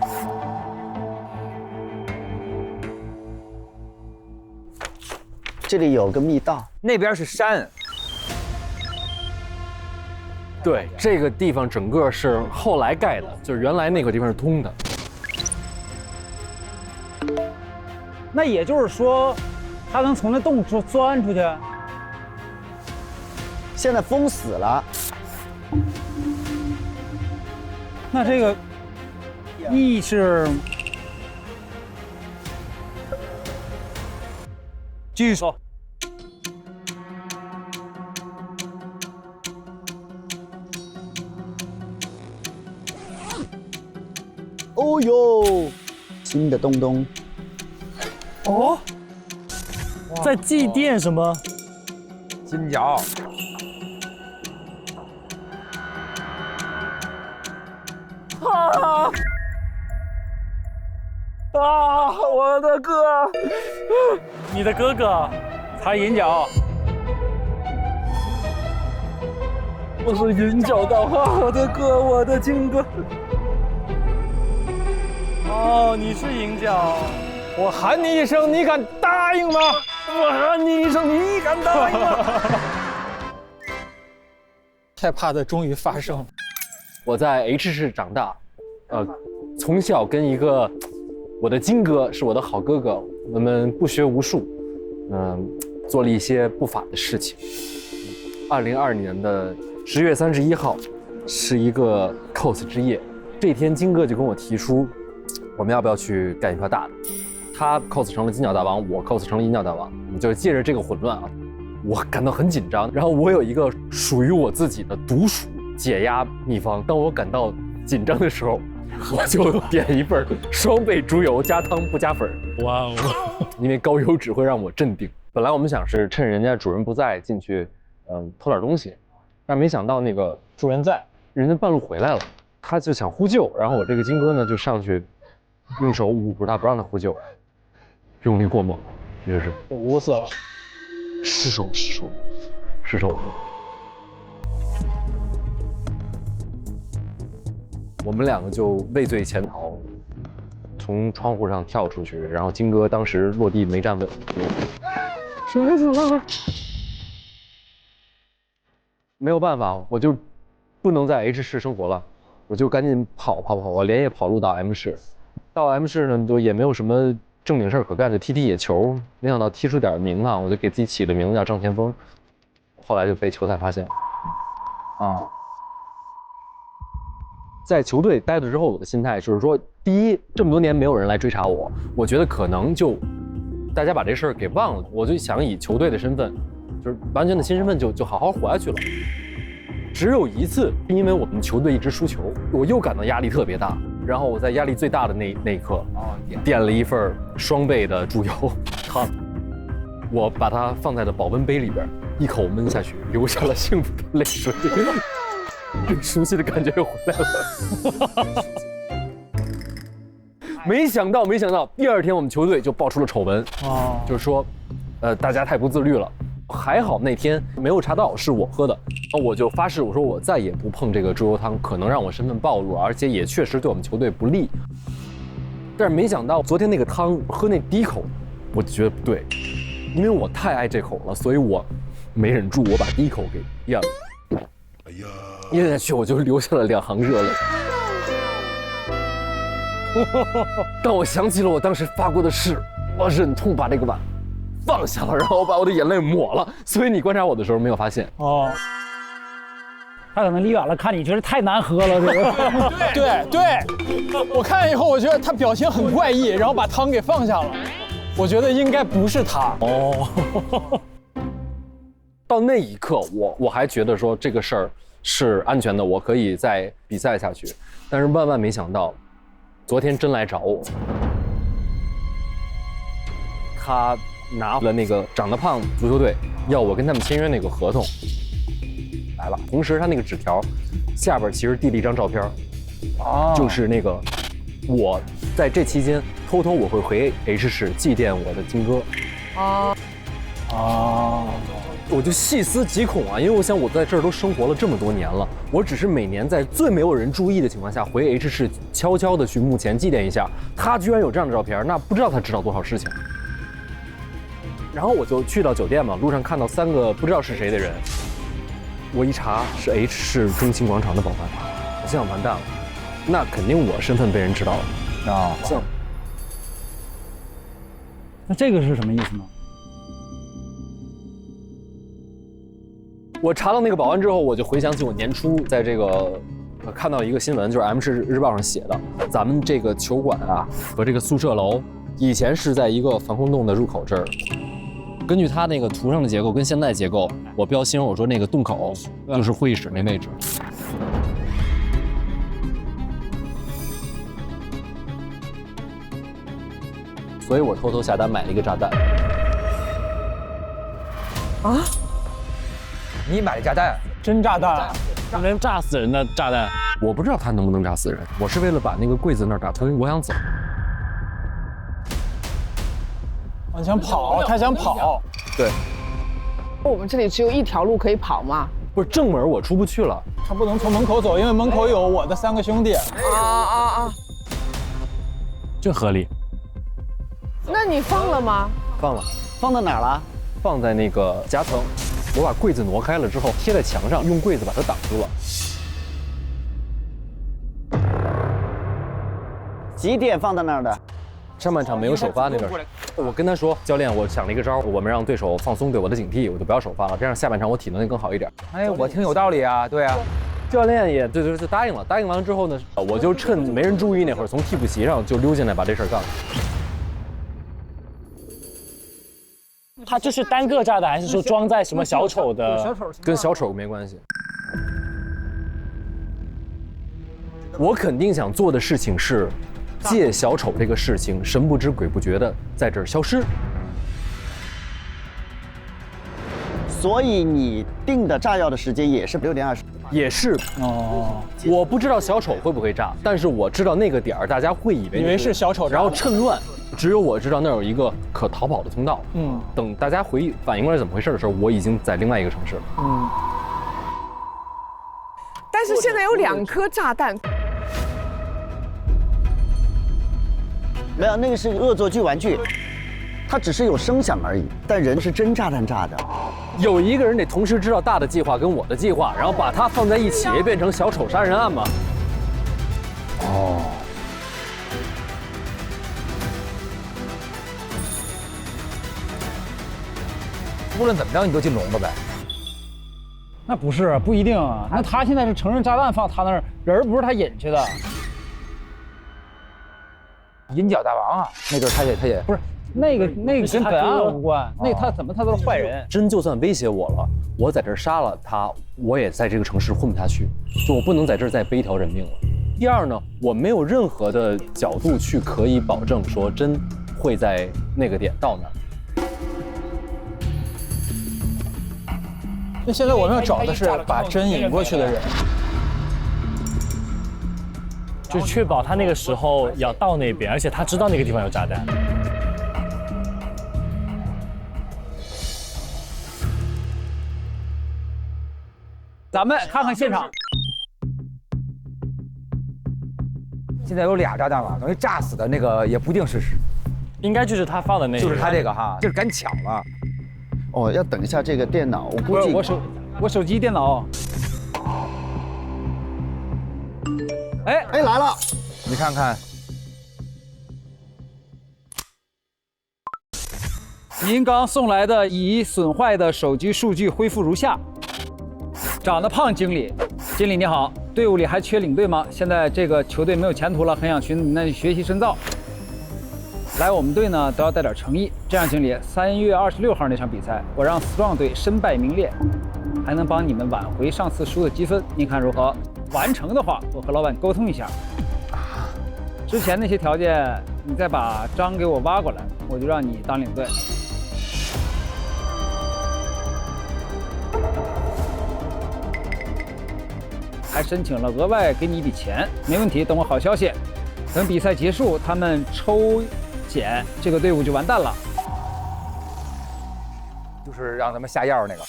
B: 这里有个密道，
F: 那边是山。
G: 对，这个地方整个是后来盖的，就是原来那个地方是通的。
K: 那也就是说，他能从那洞处钻出去？
B: 现在封死了。
K: 那这个 E 是继续说。
B: 哦呦，新的东东。
I: 哦，在祭奠什么？
F: 金角。
I: 啊！我的哥！你的哥哥，
E: 他银角。
I: 我是银角大花，我的哥，我的金哥。哦，你是银角。
H: 我喊你一声，你敢答应吗？
I: 我喊你一声，你敢答应吗？
H: 害怕的终于发生了。
G: 我在 H 市长大，从小跟一个我的金哥是我的好哥哥，我们不学无术，做了一些不法的事情。2022年的10月31号是一个 cos 之夜，这天金哥就跟我提出，我们要不要去干一票大的？他 cos 成了金角大王，我 cos 成了银角大王，就借着这个混乱啊，我感到很紧张。然后我有一个属于我自己的独属解压秘方，当我感到紧张的时候，我就点一份双倍猪油加汤不加粉。
I: 哇哦！
G: 因为高油脂会让我镇定。本来我们想是趁人家主人不在进去，偷点东西，但没想到那个
H: 主人在，
G: 人家半路回来了，他就想呼救，然后我这个金哥呢就上去用手捂住他，不让他呼救，用力过猛，也是
H: 捂死了，
G: 失手。我们两个就畏罪潜逃，从窗户上跳出去，然后金哥当时落地没站稳，摔死了。没有办法，我就不能在 H 市生活了，我就赶紧跑，我连夜跑路到 M 市。到 M 市呢，就也没有什么正经事儿可干，就踢野球。没想到踢出点名堂，我就给自己起了名字叫张前锋。后来就被球赛发现。在球队待了之后，我的心态就是说，第一，这么多年没有人来追查我，我觉得可能就大家把这事儿给忘了，我就想以球队的身份，就是完全的新身份就好好活下去了。只有一次，因为我们球队一直输球，我又感到压力特别大。然后我在压力最大的那一刻，点了一份双倍的猪油汤，我把它放在了保温杯里边，一口闷下去，流下了幸福的泪水。熟悉的感觉又回来了。没想到，第二天我们球队就爆出了丑闻，就是说，大家太不自律了。还好那天没有查到是我喝的，我就发誓，我说我再也不碰这个猪油汤，可能让我身份暴露，而且也确实对我们球队不利。但是没想到昨天那个汤喝那第一口，我就觉得不对，因为我太爱这口了，所以我没忍住，我把第一口给咽了。咽下去我就流下了2行热泪。但我想起了我当时发过的誓，我忍痛把这个碗放下了，然后我把我的眼泪抹了。所以你观察我的时候没有发现
K: 哦。他可能离远了看你觉得太难喝了，这个。
H: 对，我看以后我觉得他表情很怪异，然后把汤给放下了。我觉得应该不是他哦。
G: 到那一刻，我还觉得说这个事儿是安全的，我可以再比赛下去。但是万万没想到，昨天真来找我，他拿了那个长得胖足球队要我跟他们签约那个合同来了，同时他那个纸条下边其实递了一张照片，就是那个我在这期间偷偷我会回 H 市祭奠我的金哥。我就细思极恐啊，因为我想我在这儿都生活了这么多年了，我只是每年在最没有人注意的情况下回 H 市悄悄的去墓前祭奠一下，他居然有这样的照片，那不知道他知道多少事情。然后我就去到酒店嘛，路上看到3个不知道是谁的人，我一查是 H 市中心广场的保安，我心想完蛋了，那肯定我身份被人知道了
K: 那这个是什么意思呢？
G: 我查到那个保安之后，我就回想起我年初在这个看到一个新闻，就是 M 市日报上写的，咱们这个球馆啊和这个宿舍楼以前是在一个防空洞的入口这儿。根据它那个图上的结构跟现在结构，我标星我说那个洞口就是会议室那位置。所以我偷偷下单买了一个炸弹。
F: 你买炸弹？
H: 真炸弹？
I: 能炸死人的炸弹？
G: 我不知道它能不能炸死人，我是为了把那个柜子那儿打通，我想走。
H: 我想跑，他想跑。
G: 对。
D: 我们这里只有一条路可以跑吗？
G: 不是正门，我出不去了。
H: 他不能从门口走，因为门口有我的3个兄弟。
I: 这合理。
D: 那你放了吗？
G: 放了。
B: 放到哪儿了？
G: 放在那个夹层。我把柜子挪开了之后，贴在墙上，用柜子把它挡住了。
B: 几点放到那儿的？
G: 上半场没有首发那段时间，我跟他说，教练，我想了一个招，我们让对手放松对我的警惕，我就不要首发了，这样下半场我体能也更好一点。
F: 哎，我听有道理啊，对啊。
G: 教练也对就答应了，答应完了之后呢，我就趁没人注意那会儿，从替补席上就溜进来把这事儿干了。
K: 他这是单个炸弹，还是说装在什么小丑的？
G: 跟小丑没关系。我肯定想做的事情是，借小丑这个事情神不知鬼不觉的在这儿消失。
B: 所以你定的炸药的时间也是6点20，
G: 也是哦。我不知道小丑会不会炸，但是我知道那个点儿大家会以为
H: 是小丑，
G: 然后趁乱。只有我知道那有一个可逃跑的通道。等大家反应过来怎么回事的时候，我已经在另外一个城市了。
D: 但是现在有2颗炸弹。
B: 没有，那个是恶作剧玩具，它只是有声响而已，但人是真炸弹炸的。
G: 有一个人得同时知道大的计划跟我的计划，然后把它放在一起，变成小丑杀人案吗？
F: 哦。无论怎么着，你都进笼子呗。
E: 那不是，不一定啊。那他现在是承认炸弹放他那儿，人不是他引去的。
F: 银角大王啊，那就是他也
E: 不是那个跟本案无关，那他怎么他都是坏人。
G: 真就算威胁我了，我在这儿杀了他，我也在这个城市混不下去，就我不能在这儿再背一条人命了。第二呢，我没有任何的角度去可以保证说真会在那个点到那儿。
H: 那现在我们要找的是把真引过去的人，
I: 就确保他那个时候要到那边，而且他知道那个地方有炸弹。
E: 咱们看看现场。
F: 现在有俩炸弹了，等于炸死的那个也不定是谁，
I: 应该就是他放的那个，
F: 就是他这个哈，就是赶抢了。
B: 哦，要等一下这个电脑，我估计
E: 我手机电脑。哎
B: 来了，
F: 你看看，
E: 您刚送来的已损坏的手机数据恢复如下：长得胖经理，经理你好，队伍里还缺领队吗？现在这个球队没有前途了，很想去那里学习深造。来我们队呢都要带点诚意。这样，经理，3月26号那场比赛，我让 Strong 队身败名裂，还能帮你们挽回上次输的积分，您看如何？完成的话，我和老板沟通一下。之前那些条件，你再把章给我挖过来，我就让你当领队。还申请了额外给你一笔钱，没问题，等我好消息。等比赛结束，他们抽检，这个队伍就完蛋了。
F: 就是让他们下药那个。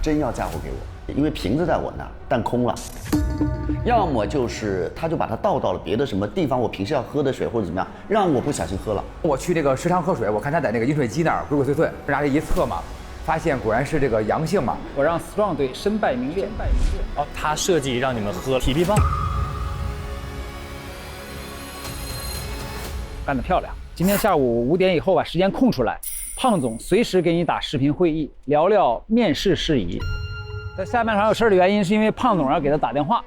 B: 真要家伙给我，因为瓶子在我那儿，但空了。要么就是他就把它倒到了别的什么地方，我平时要喝的水或者怎么样，让我不小心喝了。
F: 我去这个食堂喝水，我看他在那个饮水机那儿鬼鬼祟祟，拿着一测嘛，发现果然是这个阳性嘛。
E: 我让 Strong 队身败名裂。
I: 哦，他设计让你们喝体力棒，
E: 干得漂亮！今天下午5点以后把时间空出来，胖总随时给你打视频会议，聊聊面试事宜。在下半场有事的原因是因为胖总要给他打电话。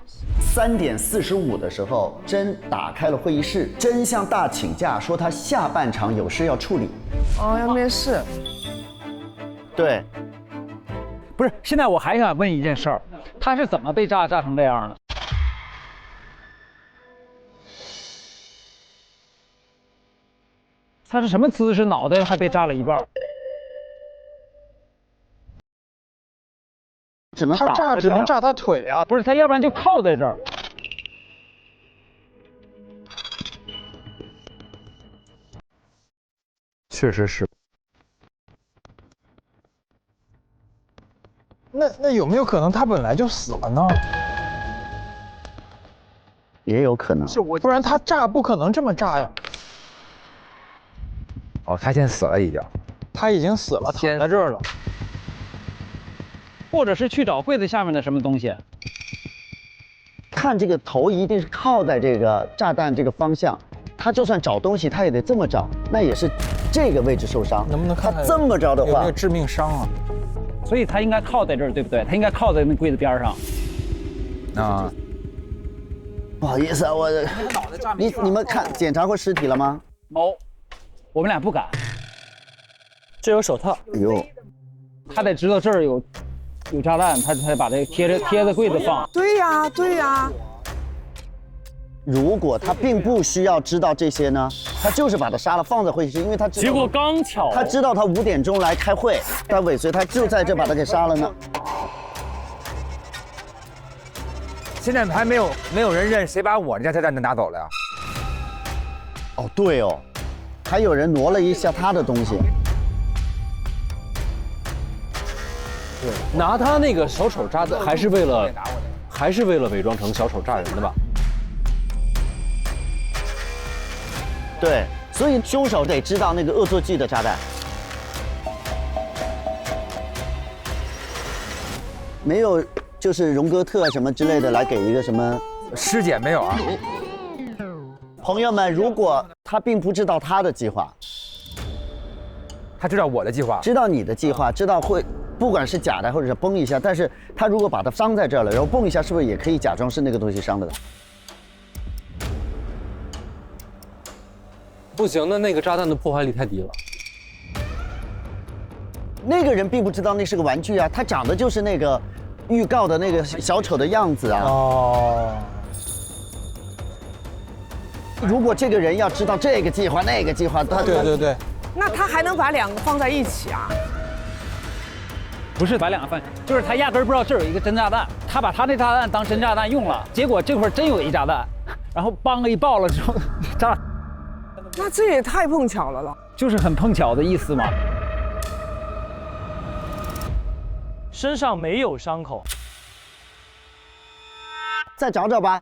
B: 3点45的时候，真打开了会议室，真向大请假，说他下半场有事要处理。
D: 哦，要面试。
B: 对，
E: 不是，现在我还想问一件事儿，他是怎么被炸成这样的？他是什么姿势？脑袋还被炸了一半。
B: 只能
H: 炸他腿啊！
E: 不是，他要不然就靠在这儿。
G: 确实是。
H: 那有没有可能他本来就死了呢？
B: 也有可能。
H: 不然他炸不可能这么炸呀。
F: 哦，他先死了已经。
H: 他已经死了，躺在这儿了。
E: 或者是去找柜子下面的什么东西。
B: 看这个头一定是靠在这个炸弹这个方向，他就算找东西，他也得这么找，那也是这个位置受伤。
H: 能不能看看
B: 他这么着的话，
H: 有没有致命伤啊？
E: 所以他应该靠在这儿，对不对？他应该靠在那柜子边上。
F: 啊，
B: 不好意思啊，你们看检查过尸体了吗？
E: 哦，我们俩不敢。
I: 这有手套。
B: 哎呦，
E: 他得知道这儿有炸弹，他才把这贴在柜子放。
D: 对呀，对呀。
B: 如果他并不需要知道这些呢，他就是把他杀了，放在会议室，因为他知道
I: 结果刚巧
B: 他知道他5点钟来开会，他尾随他就在这把他给杀了呢。
F: 现在还没有人认谁把我这家炸弹拿走了呀？
B: 哦，对哦，还有人挪了一下他的东西。
G: 对，拿他那个小丑炸弹，还是为了伪装成小丑炸人的吧？
B: 对，所以凶手得知道那个恶作剧的炸弹。没有就是荣格特什么之类的来给一个什么
F: 师姐没有啊？
B: 朋友们，如果他并不知道他的计划，
F: 他知道我的计划，
B: 知道你的计划，知道会不管是假的或者是崩一下，但是他如果把它伤在这儿了，然后崩一下，是不是也可以假装是那个东西伤的？
G: 不行，那个炸弹的破坏力太低了。
B: 那个人并不知道那是个玩具啊，他长得就是那个预告的那个小丑的样子啊。
H: 哦。
B: 如果这个人要知道这个计划那个计划，他
H: 对，
D: 那他还能把两个放在一起啊？
E: 不是把两个放，就是他压根儿不知道这儿有一个真炸弹，他把他那炸弹当真炸弹用了，结果这块儿真有一炸弹，然后梆一爆了之后，炸。
D: 那这也太碰巧了。
E: 就是很碰巧的意思嘛。
I: 身上没有伤口，
B: 再找找吧。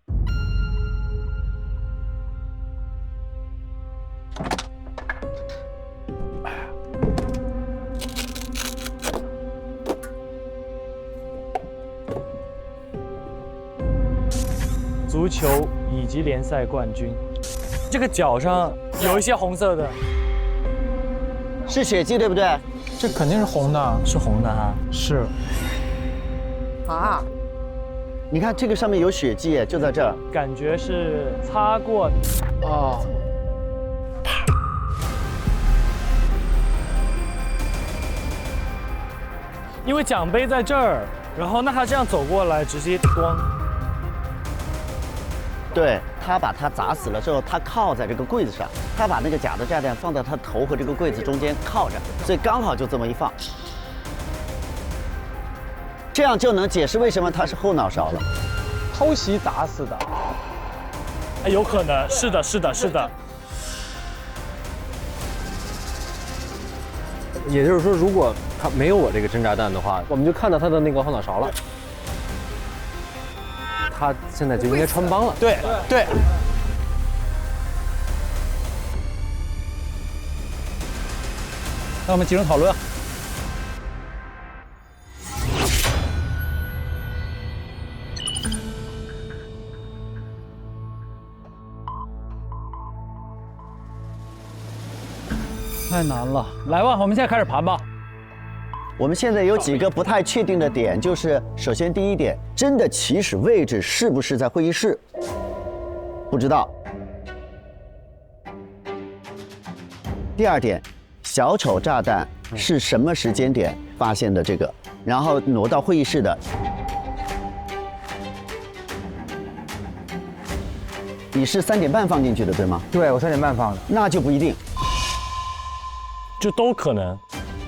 I: 足球乙级联赛冠军，这个脚上有一些红色的，
B: 是血迹对不对？
H: 这肯定是红的，
I: 是红的哈。
H: 是。
D: 啊，
B: 你看这个上面有血迹，就在这儿，
I: 感觉是擦过。
G: 哦。
I: 因为奖杯在这儿，然后那他这样走过来，直接咣。
B: 对，他把他砸死了之后，他靠在这个柜子上，他把那个假的炸弹放在他头和这个柜子中间靠着，所以刚好就这么一放，这样就能解释为什么他是后脑勺了。
H: 偷袭砸死的。
I: 哎，有可能是的，是的，是的。
G: 也就是说，如果他没有我这个真炸弹的话，我们就看到他的那个后脑勺了。他现在就应该穿帮了。
H: 对。
E: 那我们进入讨论。太难了，来吧，我们现在开始盘吧。
B: 我们现在有几个不太确定的点，就是首先第一点，真的起始位置是不是在会议室？不知道。第二点，小丑炸弹是什么时间点发现的这个，然后挪到会议室的？你是3点半放进去的，对吗？
F: 对，我3点半放的。
B: 那就不一定，
I: 就都可能，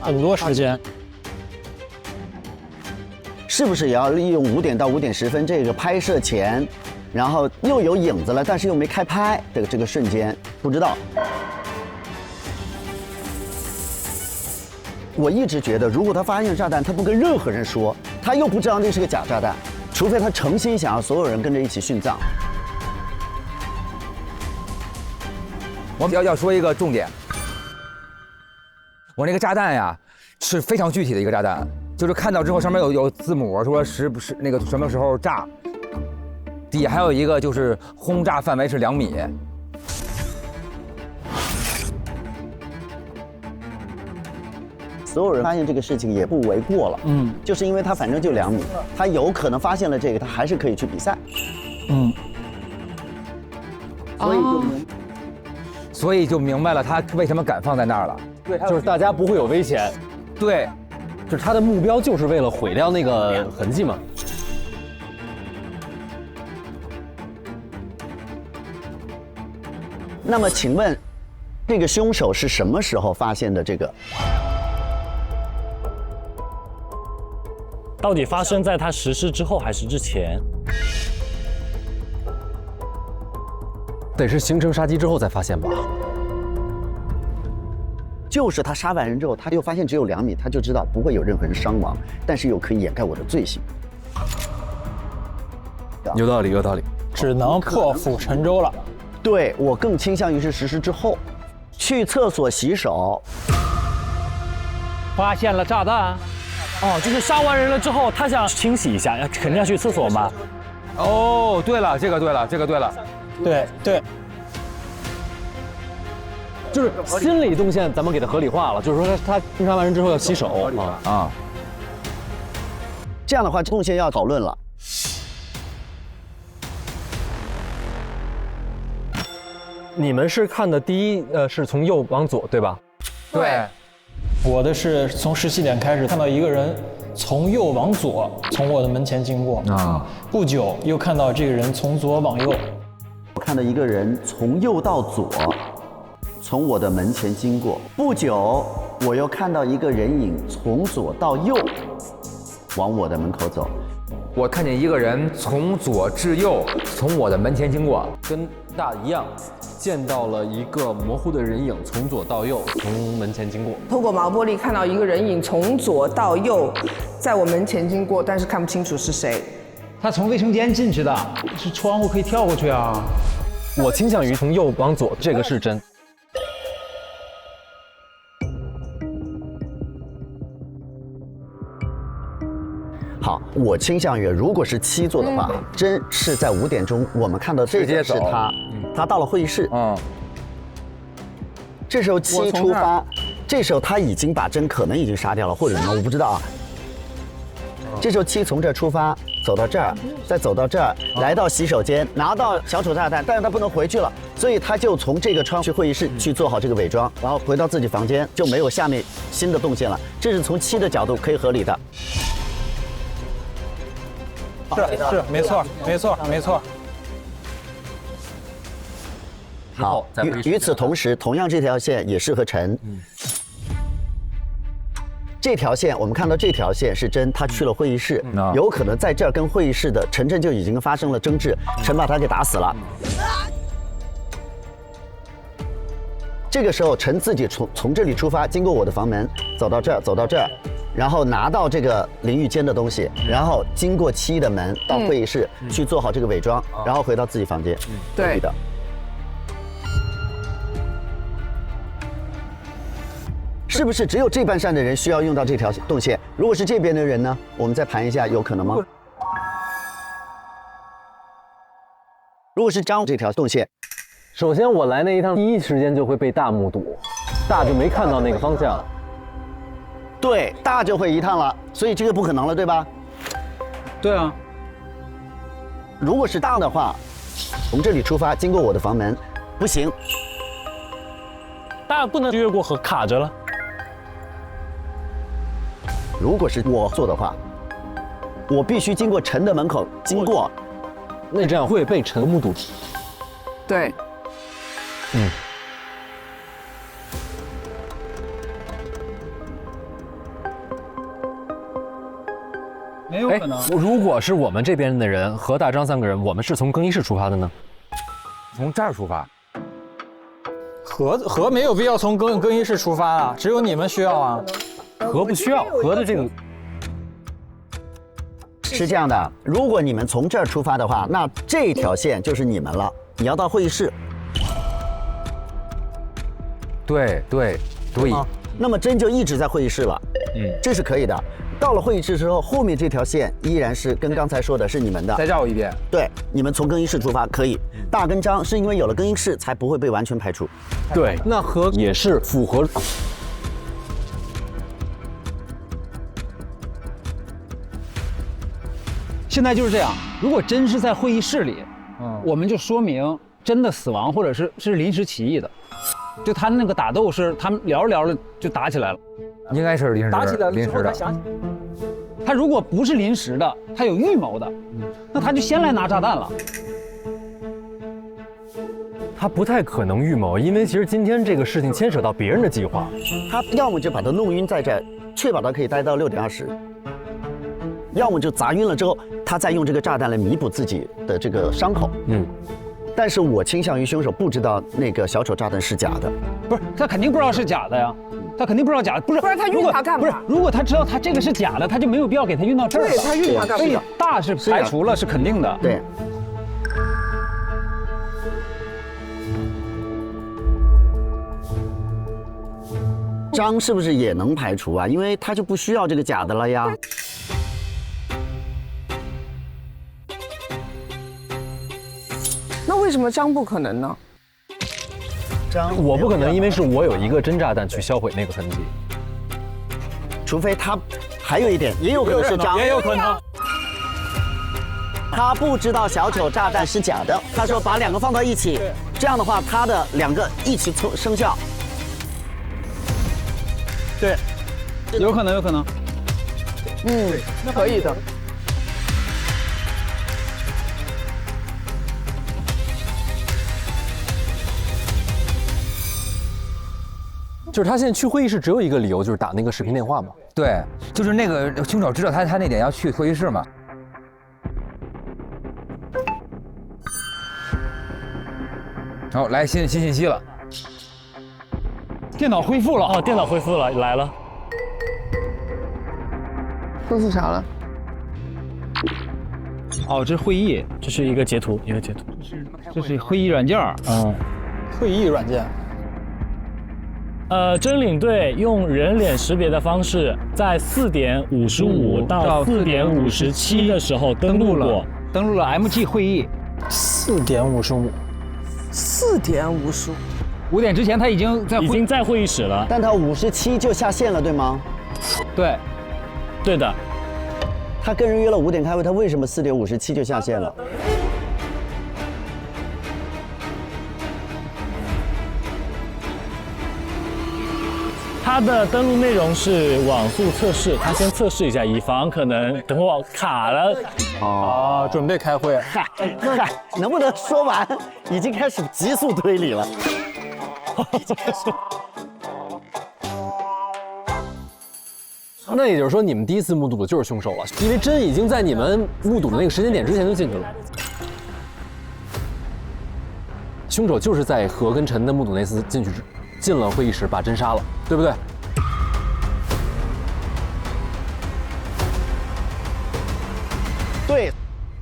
H: 很多时间。
B: 是不是也要利用5点到5点10分这个拍摄前，然后又有影子了，但是又没开拍的这个瞬间？不知道。我一直觉得，如果他发现炸弹，他不跟任何人说，他又不知道那是个假炸弹，除非他诚心想要所有人跟着一起殉葬。
F: 我们要说一个重点，我那个炸弹呀是非常具体的一个炸弹，就是看到之后上面有字母说是那个什么时候炸，底下还有一个就是轰炸范围是2米。
B: 所有人发现这个事情也不为过了，就是因为他反正就2米，他有可能发现了这个，他还是可以去比赛，
F: 所以就明白了他为什么敢放在那儿了。
G: 对，就是大家不会有危险。
F: 对，
G: 就是他的目标就是为了毁掉那个痕迹嘛。
B: 那么请问，这个凶手是什么时候发现的这个？
I: 到底发生在他实施之后还是之前？
G: 得是形成杀机之后再发现吧。
B: 就是他杀完人之后，他又发现只有2米，他就知道不会有任何人伤亡，但是又可以掩盖我的罪行。
G: 有道理，有道理。
H: 只能破釜沉舟了。
B: 对，我更倾向于是实施之后，去厕所洗手，
E: 发现了炸弹，
I: 哦，就是杀完人了之后，他想清洗一下，肯定要去厕所嘛。
F: 哦，对了，这个对了，这个对了，
H: 对对，
G: 就是心理动线，咱们给它合理化了，就是说他清杀完人之后要洗手啊。
B: 这样的话，动线要讨论了。
G: 你们是看的第一，是从右往左，对吧？
F: 对。
H: 我的是从17点开始看到一个人从右往左从我的门前经过啊，不久又看到这个人从左往右，
B: 我看到一个人从右到左从我的门前经过，不久我又看到一个人影从左到右往我的门口走。
F: 我看见一个人从左至右从我的门前经过，
G: 跟大一样，见到了一个模糊的人影从左到右从门前经过。
D: 透过毛玻璃看到一个人影从左到右在我门前经过，但是看不清楚是谁。
E: 他从卫生间进去的，是窗户可以跳过去啊。
G: 我倾向于从右往左，这个是真。
B: 好，我倾向于，如果是7做的话，真是在5点钟，我们看到这个是他到了会议室，这时候7出发，这时候他已经把真可能已经杀掉了，或者什么我不知道啊。这时候7从这儿出发，走到这儿，再走到这儿，来到洗手间，拿到小丑炸弹，但是他不能回去了，所以他就从这个窗去会议室去做好这个伪装，然后回到自己房间，就没有下面新的动线了。这是从7的角度可以合理的。
H: 是，没错，没错，没错。
B: 好，与此同时，同样这条线也适合陈。这条线我们看到这条线是真，他去了会议室，有可能在这儿跟会议室的陈就已经发生了争执，陈把他给打死了。这个时候陈自己从这里出发，经过我的房门，走到这儿，走到这儿。然后拿到这个淋浴间的东西，然后经过7的门到会议室去做好这个伪装，然后回到自己房间。对的。是不是只有这半扇的人需要用到这条动线？如果是这边的人呢？我们再盘一下，有可能吗？如果是张这条动线，
G: 首先我来那一趟，第一时间就会被大目睹，大就没看到那个方向。
B: 对，大就会一趟了，所以这个不可能了，对吧？
E: 对啊。
B: 如果是大的话，从这里出发，经过我的房门，不行。
I: 大不能越过河，卡着了。
B: 如果是我做的话，我必须经过陈的门口经过，
G: 那这样会被陈目睹。
D: 对。
E: 没有可能。
G: 如果是我们这边的人和大张3个人，我们是从更衣室出发的呢？
F: 从这儿出发。
H: 何没有必要从更衣室出发啊，只有你们需要啊。
G: 何不需要，何的这个
B: 是这样的，如果你们从这儿出发的话，那这条线就是你们了，你要到会议室。
F: 对。
B: 那么真就一直在会议室了，这是可以的。到了会议室之后，后面这条线依然是跟刚才说的是你们的。
F: 再绕一遍。
B: 对，你们从更衣室出发可以。大跟张是因为有了更衣室才不会被完全排除。
G: 对，那何也是符合。
E: 现在就是这样，如果真是在会议室里，我们就说明真的死亡或者是临时起意的，就他那个打斗是他们聊着聊着就打起来了，
F: 应该是临时
E: 打起来了之后他想起，他如果不是临时的，他有预谋的，那他就先来拿炸弹了。
G: 他不太可能预谋，因为其实今天这个事情牵扯到别人的计划，
B: 他要么就把他弄晕在这儿，确保他可以待到6点20。要么就砸晕了之后，他再用这个炸弹来弥补自己的这个伤口。但是我倾向于凶手不知道那个小丑炸弹是假的。
E: 不是，他肯定不知道是假的呀，他肯定不知道假的，不然他运他干嘛？不是，如果他知道他这个是假的，他就没有必要给他运到这儿了。
D: 对，他运他干嘛？
E: 所以大是排除了，是肯定的。
B: 对。张是不是也能排除啊？因为他就不需要这个假的了呀。
D: 那为什么张不可能呢？
G: 我不可能，因为是我有一个真炸弹去销毁那个痕迹。
B: 除非他还有一点，也有可能是张，
I: 也有可能。
B: 他不知道小丑炸弹是假的，他说把两个放到一起，这样的话他的两个一起生效。
E: 对，有可能，有可能。
D: 可以的。
G: 就是他现在去会议室只有一个理由，就是打那个视频电话嘛。
F: 对，就是那个凶手知道他那点要去会议室嘛。好，来新信息了。
E: 电脑恢复了
I: 哦，电脑恢复了，来了。
D: 恢复啥了？
E: 哦，这是会议，
I: 这是一个截图，一个截图。
E: 这是会议软件。
H: 会议软件。
I: 真领队用人脸识别的方式，在4点55到4点57的时候登录了
E: MG 会议。
H: 4点55。
D: 4点55。
E: 5点之前他已经在
I: 会议室了，
B: 但他57就下线了，对吗？
E: 对，
I: 对的。
B: 他跟人约了5点开会，他为什么4点57就下线了？
I: 它的登录内容是网速测试，他先测试一下，以防可能等会我卡了。
H: 哦，准备开会。
B: 嗨，能不能说完？已经开始急速推理了。
G: 那也就是说，你们第一次目睹的就是凶手了，因为真已经在你们目睹的那个时间点之前就进去了。凶手就是在何跟陈的目睹那次进了会议室，把真杀了，对不对？
B: 对，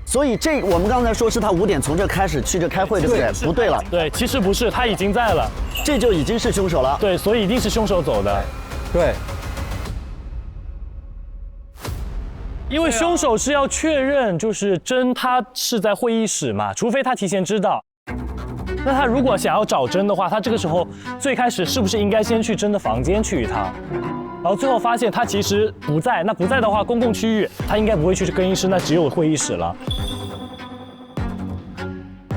B: 所以这我们刚才说是他5点从这开始去这开会，对不对？不对了，
I: 对，其实不是，他已经在了，
B: 这就已经是凶手了。
I: 对，所以一定是凶手走的。
G: 对，
I: 因为凶手是要确认，就是真他是在会议室嘛，除非他提前知道。那他如果想要找真的话，他这个时候最开始是不是应该先去真的房间去一趟，然后最后发现他其实不在？那不在的话，公共区域他应该不会去更衣室，那只有会议室了。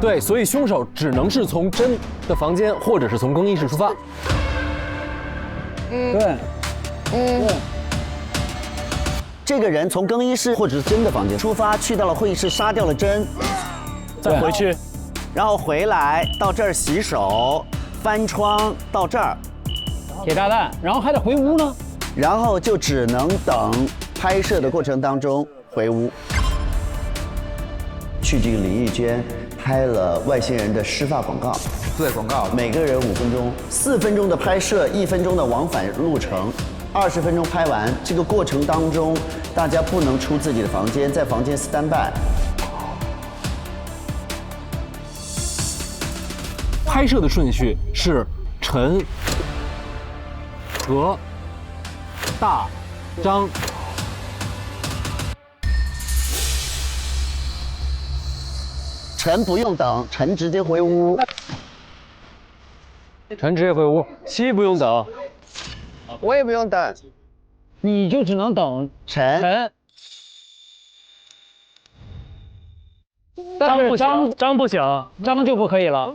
G: 对，所以凶手只能是从真的房间或者是从更衣室出发。
E: 对，
B: 这个人从更衣室或者是真的房间出发，去到了会议室，杀掉了真，
I: 再回去。
B: 然后回来到这儿洗手，翻窗到这儿，
E: 铁炸弹，然后还得回屋呢，
B: 然后就只能等拍摄的过程当中回屋。去这个淋浴间拍了外星人的湿发广告，
F: 对，广告，
B: 每个人5分钟，4分钟的拍摄，1分钟的往返路程，20分钟拍完。这个过程当中，大家不能出自己的房间，在房间 stand by。
G: 拍摄的顺序是陈、何、大、张。
B: 陈不用等，陈直接回屋。
G: 陈直接回屋，七不用等，
D: 我也不用等，
E: 你就只能等
B: 陈。
E: 但是
I: 张不行，
E: 张就不可以了。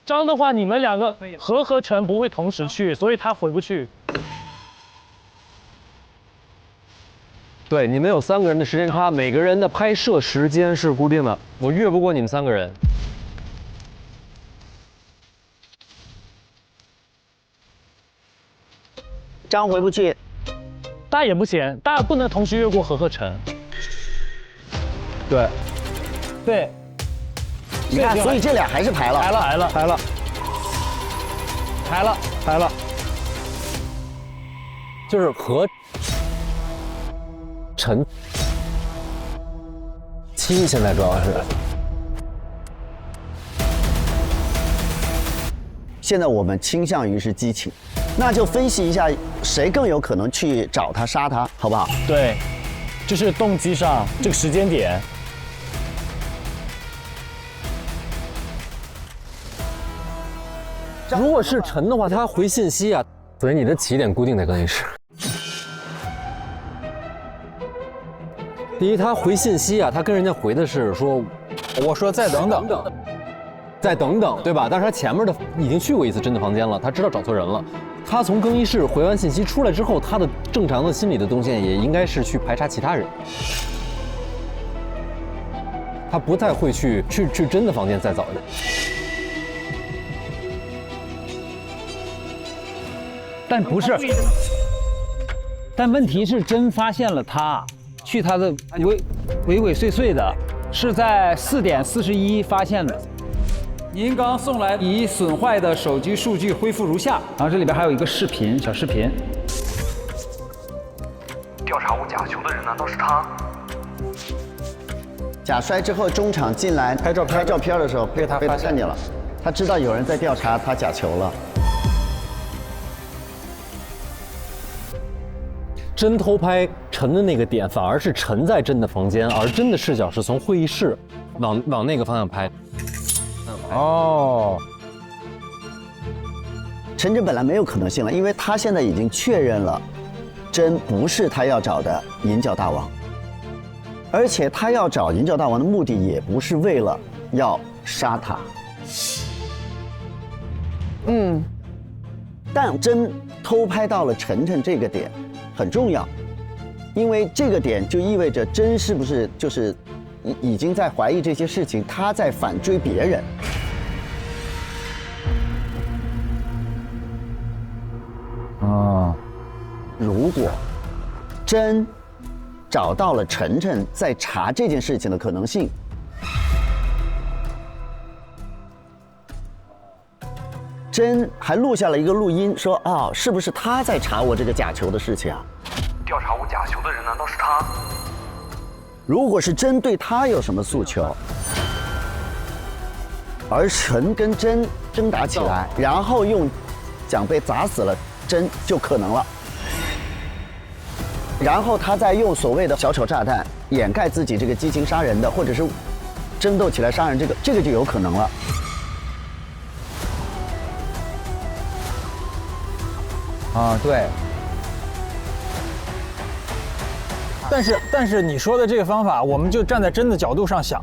I: 张的话，你们两个何和陈不会同时去，所以他回不去。
G: 对，你们有3个人的时间差，每个人的拍摄时间是固定的，我越不过你们3个人。
B: 张回不去，
I: 大也不行，大不能同时越过何和陈。
G: 对，
E: 对。
B: 你看，所以这俩还是排了，
G: 排了，就是和陈七现在主要是。
B: 现在我们倾向于是激情，那就分析一下谁更有可能去找他杀他，好不好？
I: 对，就是动机上这个时间点。
G: 如果是陈的话，他回信息啊，所以你的起点固定在更衣室。第一，他回信息啊，他跟人家回的是说，
H: 我说再等等，
G: 再等等，对吧？但是他前面的已经去过一次真的房间了，他知道找错人了。他从更衣室回完信息出来之后，他的正常的心理的动线也应该是去排查其他人，他不太会去真的房间再找人。
E: 但不是，但问题是真发现了他，去他的鬼鬼祟祟的，是在4点41发现的。您刚送来已损坏的手机数据恢复如下。然后这里边还有一个视频，小视频。
A: 调查我假球的人难道是他？
B: 假摔之后，中场进来拍照片的时候被他看见了，他知道有人在调查他假球了。
G: 真偷拍陈的那个点，反而是陈在真的房间，而真的视角是从会议室往那个方向拍。
B: 哦，陈真本来没有可能性了，因为他现在已经确认了，真不是他要找的银角大王，而且他要找银角大王的目的也不是为了要杀他。但真偷拍到了陈陈这个点很重要，因为这个点就意味着真是不是就是已经在怀疑这些事情，他在反追别人。如果真找到了陈陈在查这件事情的可能性，真还录下了一个录音，说啊，是不是他在查我这个假球的事情啊？
A: 调查我假球的人难道是他？
B: 如果是真对他有什么诉求，而陈跟真挣打起来，然后用奖杯砸死了真就可能了。然后他再用所谓的小丑炸弹掩盖自己这个激情杀人的，或者是争斗起来杀人，这个就有可能了。
E: 对。
H: 但是你说的这个方法，我们就站在真的角度上想，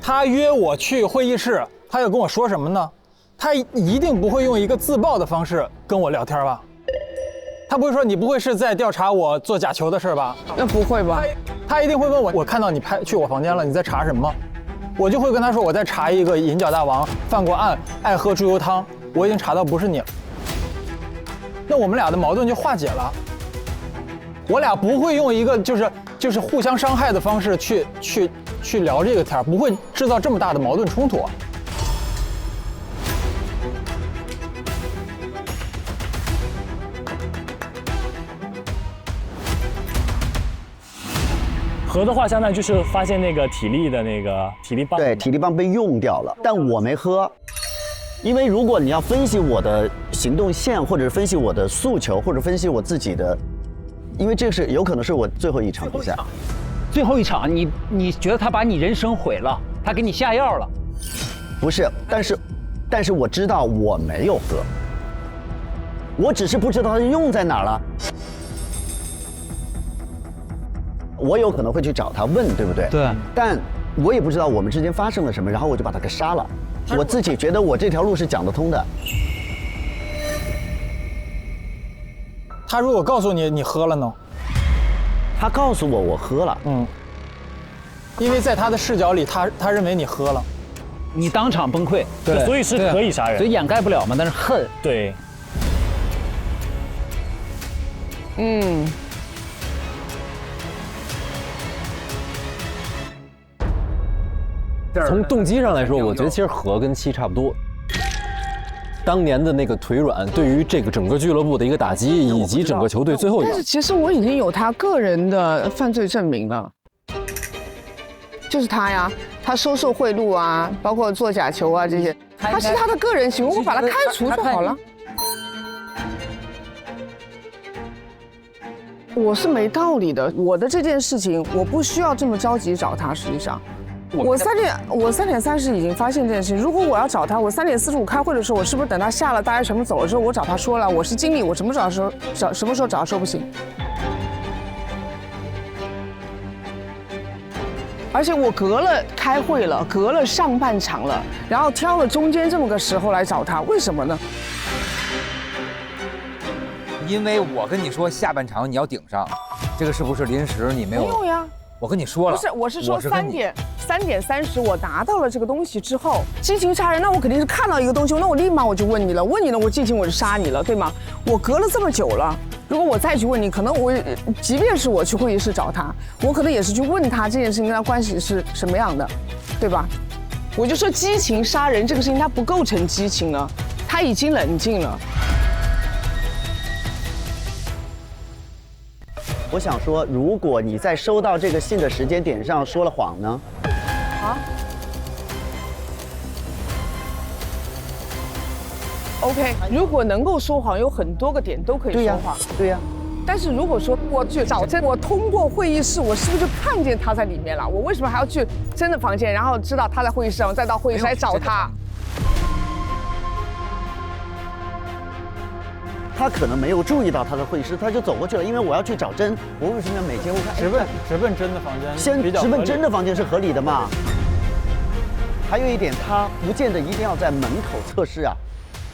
H: 他约我去会议室，他要跟我说什么呢？他一定不会用一个自爆的方式跟我聊天吧？他不会说你不会是在调查我做假球的事吧？
D: 那不会吧？
H: 他一定会问我看到你去我房间了，你在查什么？我就会跟他说我在查一个银角大王犯过案，爱喝猪油汤，我已经查到不是你了。那我们俩的矛盾就化解了。我俩不会用一个就是互相伤害的方式去聊这个天，不会制造这么大的矛盾冲突。
I: 和的话，相当于就是发现那个体力的那个体力棒，
B: 对，体力棒被用掉了，但我没喝。因为如果你要分析我的行动线，或者分析我的诉求，或者分析我自己的，因为这是有可能是我最后一场比赛。
E: 最后一场，你觉得他把你人生毁了，他给你下药了？
B: 不是，但是我知道我没有喝，我只是不知道它用在哪儿了。我有可能会去找他问，对不对？
E: 对。
B: 但我也不知道我们之间发生了什么，然后我就把他给杀了。我自己觉得我这条路是讲得通的。
H: 他如果告诉你喝了呢？
B: 他告诉我喝了。
H: 因为在他的视角里，他认为你喝了，
E: 你当场崩溃。
I: 对，所以是可以杀人，
E: 所以掩盖不了嘛。但是恨，
I: 对。
G: 从动机上来说，我觉得其实和跟7差不多。当年的那个腿软，对于这个整个俱乐部的一个打击，以及整个球队最后一个。
D: 但是其实我已经有他个人的犯罪证明了，就是他呀，他收受贿赂啊，包括做假球啊这些，他是他的个人行为，我把他开除就好了。我是没道理的。我的这件事情，我不需要这么着急找他。实际上，我3点30已经发现这件事情。如果我要找他，我3点45开会的时候，我是不是等他下了，大家全部走了之后，我找他说了，我是经理，我什么时候找他说不行？而且我隔了开会了，隔了上半场了，然后挑了中间这么个时候来找他，为什么呢？
F: 因为我跟你说下半场你要顶上，这个是不是临时你没有？
D: 没有呀。
F: 我跟你说了，
D: 不是，我是说3点30，我拿到了这个东西之后，激情杀人，那我肯定是看到一个东西，那我立马我就问你了，我激情我就杀你了，对吗？我隔了这么久了，如果我再去问你，可能即便是我去会议室找他，我可能也是去问他这件事情跟他关系是什么样的，对吧？我就说激情杀人这个事情，它不构成激情了，他已经冷静了。
B: 我想说，如果你在收到这个信的时间点上说了谎呢？
D: 啊 ？OK， 如果能够说谎，有很多个点都可以说谎。
B: 对呀。
D: 但是如果说我去找真，我通过会议室，我是不是就看见他在里面了？我为什么还要去真的房间，然后知道他在会议室上，再到会议室来找他？
B: 他可能没有注意到他的会议室，他就走过去了。因为我要去找真，我为什么要每间屋看？
H: 直奔真的房间，
B: 先直奔真的房间是合理的嘛？还有一点，他不见得一定要在门口测试啊。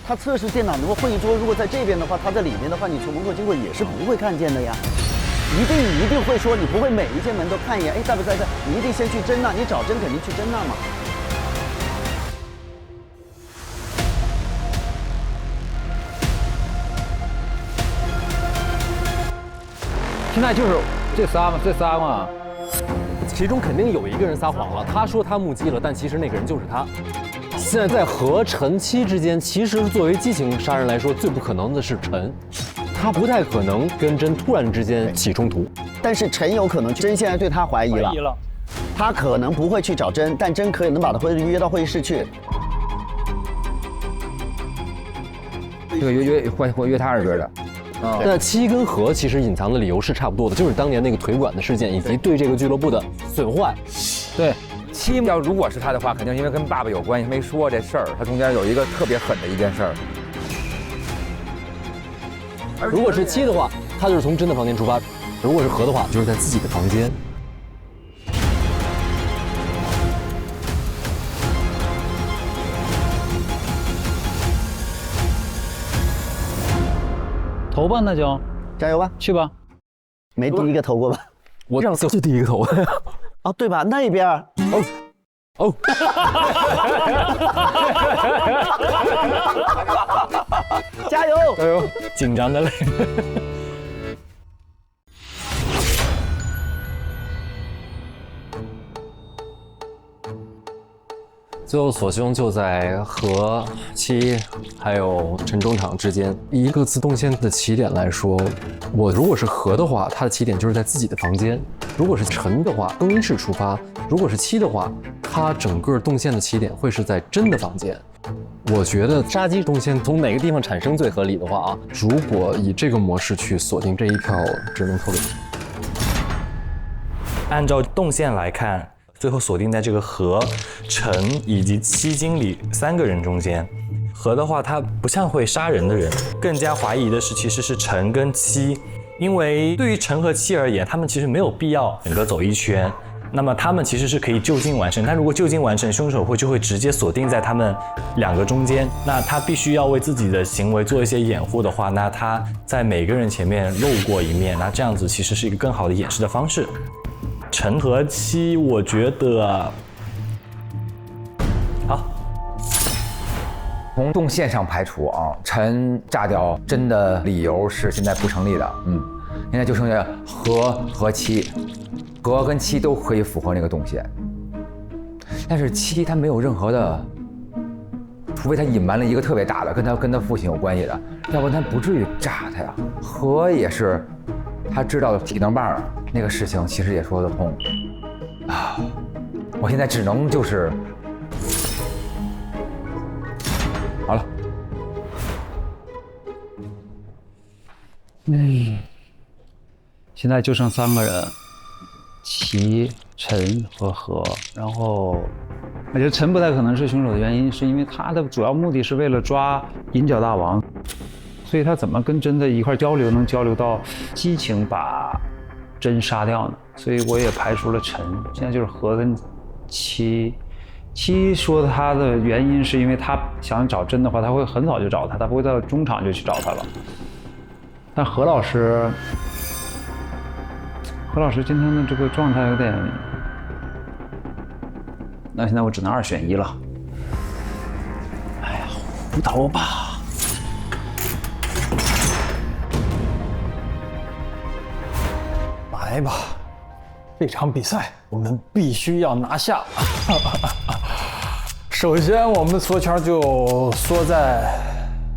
B: 他测试电脑，如果会议桌如果在这边的话，他在里面的话，你从门口经过也是不会看见的呀。一定会说，你不会每一间门都看一眼，哎，在不在这？你一定先去真那，你找真肯定去真那嘛。
E: 现在就是这仨嘛，
G: 其中肯定有一个人撒谎了。他说他目击了，但其实那个人就是他。现在在和陈七之间，其实作为激情杀人来说，最不可能的是陈，他不太可能跟真突然之间起冲突。
B: 但是陈有可能真现在对他怀疑了，他可能不会去找真，但真可以能把他约到会议室去。
F: 这个约他是的。
G: 那七跟何其实隐藏的理由是差不多的，就是当年那个腿馆的事件以及对这个俱乐部的损坏。
E: 对，
F: 七要如果是他的话，肯定因为跟爸爸有关系，没说这事儿。他中间有一个特别狠的一件事儿。
G: 如果是七的话，他就是从真的房间出发；如果是何的话，就是在自己的房间。
E: 投吧，那就
B: 加油吧，
E: 去吧。
B: 没第一个投过吧？
G: 我上次是第一个投的。
B: 哦，对吧？那边哦，加油！
G: 加油！
I: 紧张的嘞。
G: 最后所凶就在何七还有陈中场之间。以一个自动线的起点来说，我如果是何的话，他的起点就是在自己的房间；如果是陈的话，更衣室出发；如果是七的话，他整个动线的起点会是在真的房间。我觉得杀鸡动线从哪个地方产生最合理的话啊，如果以这个模式去锁定这一票，只能投给你。
C: 按照动线来看，最后锁定在这个何、陈以及七经理3个人中间。何的话，他不像会杀人的人，更加怀疑的是其实是陈跟七，因为对于陈和七而言，他们其实没有必要整个走一圈。那么他们其实是可以就近完成，但如果就近完成，凶手就会直接锁定在他们2个中间。那他必须要为自己的行为做一些掩护的话，那他在每个人前面露过一面，那这样子其实是一个更好的掩饰的方式。陈和七，我觉得好。
F: 从动线上排除啊，陈炸掉真的理由是现在不成立的。现在就剩下何和七。何跟七都可以符合那个动线，但是七他没有任何的，除非他隐瞒了一个特别大的跟他父亲有关系的，要不然他不至于炸他呀。何也是，他知道体能棒那个事情其实也说得通啊。我现在只能就是好了。
E: 现在就剩3个人，齐、陈和何。然后，我觉得陈不太可能是凶手的原因，是因为他的主要目的是为了抓银角大王，所以他怎么跟真的一块交流，能交流到激情把真杀掉呢？所以我也排除了陈，现在就是何跟齐。齐说他的原因是因为他想找真的话，他会很早就找他，他不会到中场就去找他了。但何老师今天的这个状态有点，那现在我只能2选1了。哎呀，胡头吧。
H: 来吧，这场比赛我们必须要拿下。首先，我们的缩圈就缩在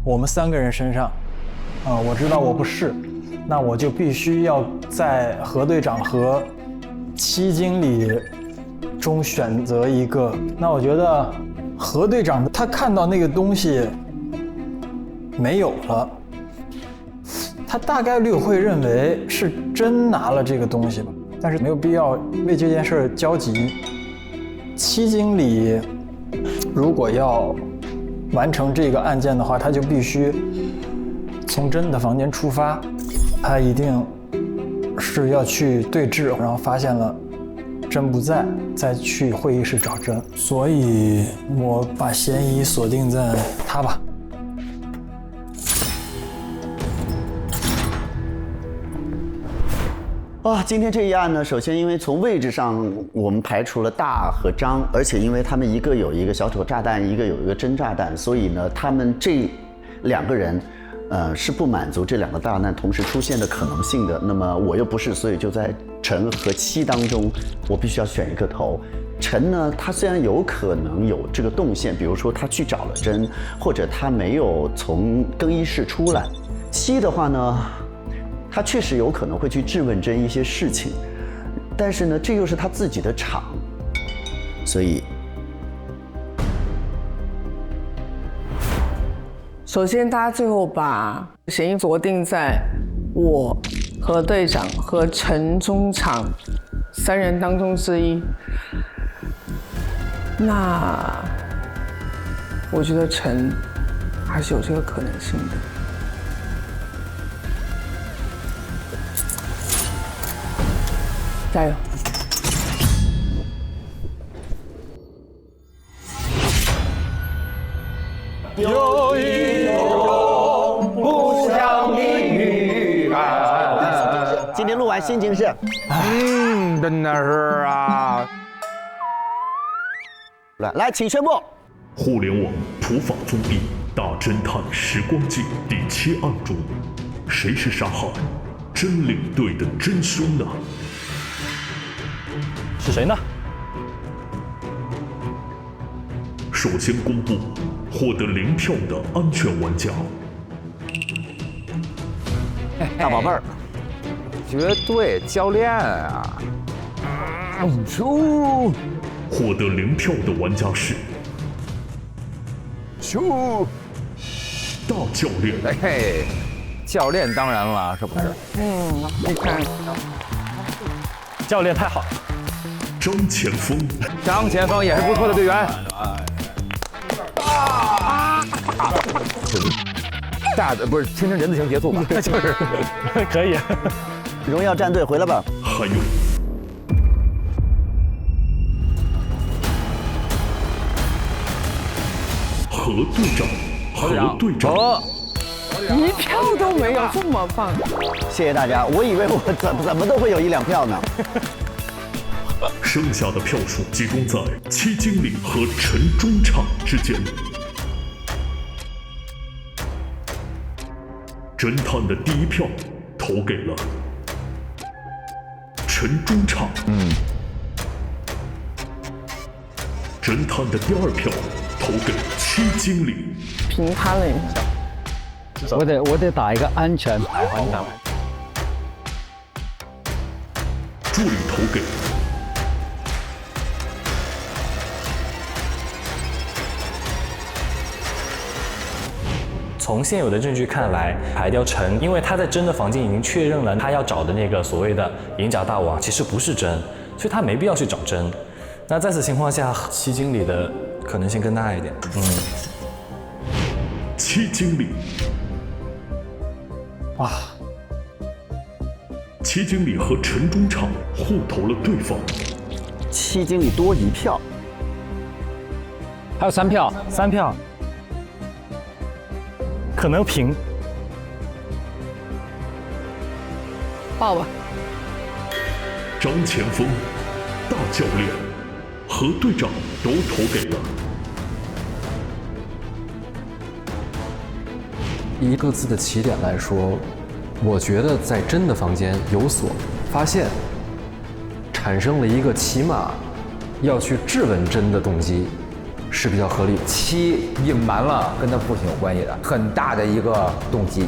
H: 我们3个人身上。我知道我不是，那我就必须要在何队长和戚经理中选择一个。那我觉得何队长他看到那个东西没有了，他大概率会认为是真拿了这个东西吧，但是没有必要为这件事焦急。戚经理如果要完成这个案件的话，他就必须从真的房间出发，他一定是要去对峙，然后发现了真不在，再去会议室找真。所以我把嫌疑锁定在他吧。
B: 今天这一案呢，首先因为从位置上我们排除了大和张，而且因为他们一个有一个小丑炸弹，一个有一个真炸弹，所以呢，他们这2个人，是不满足这2个炸弹同时出现的可能性的。那么我又不是，所以就在陈和戚当中，我必须要选一个头。陈呢，他虽然有可能有这个动线，比如说他去找了真，或者他没有从更衣室出来。戚的话呢，他确实有可能会去质问真一些事情，但是呢，这又是他自己的场，所以，
D: 首先大家最后把嫌疑锁定在我、何队长和陈中场3人当中之一，那我觉得陈还是有这个可能性的。加油！
F: 有一种不想你预感。
B: 今天录完心情是，
F: 真的是啊。
B: 来，请宣布。
A: 互联网土法综艺大侦探时光记第7案中，谁是杀害真领队的真凶呢？
I: 是谁呢？
A: 首先公布获得0票的安全玩家。
B: 大宝贝儿，
F: 绝对教练啊！
A: 获得0票的玩家是大教练。
F: 嘿，教练当然了，是不是？
D: 你看，
I: 教练太好了。
A: 张前锋，
F: 张前锋也是不错的队员。大的不是天生人字形结束吧？就是
I: 可以。
B: 荣耀战队回来吧。
A: 还有何队长，何队长，1
D: 票都没有，这么棒！
B: 谢谢大家，我以为我怎么都会有1、2票呢。
A: 剩下的票数集中在戚经理和陈中场之间。侦探的第1票投给了陈中场。侦探的第2票投给戚经理。
D: 评判了一下，
E: 我得打一个安全牌。
A: 助理投给
C: 从现有的证据看来，排掉陈，因为他在真的房间已经确认了他要找的那个所谓的银甲大王其实不是真，所以他没必要去找真。那在此情况下，七经理的可能性更大一点。
A: 七经理，
H: 哇，
A: 七经理和陈中场互投了对方，
B: 七经理多1票，
E: 还有3票
I: ，3票，可能平。
D: 报吧。
A: 张前锋、大教练和队长都投给了。
G: 以各自的起点来说，我觉得在真的房间有所发现，产生了一个起码要去质问真的动机，是比较合理的。
F: 七隐瞒了跟他父亲有关系的很大的一个动机，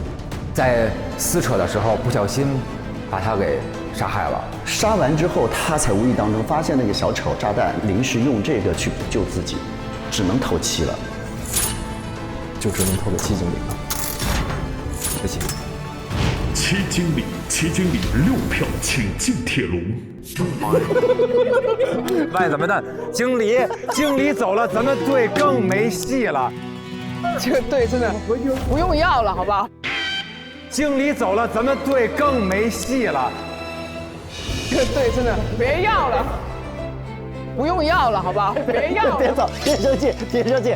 F: 在撕扯的时候不小心把他给杀害了。
B: 杀完之后，他才无意当中发现那个小丑炸弹，临时用这个去补救自己，只能投7了，
G: 就只能投给七经理了。不行，
A: 七经理6票，请进铁笼。
F: 万怎么的，经理走了，咱们队更没戏了。
D: 这个队真的不用要了，好不好？
F: 经理走了，咱们队更没戏了。
D: 这个队真的别要了，不用要了，好不好？别要了，
B: 别走，别生气，别生气，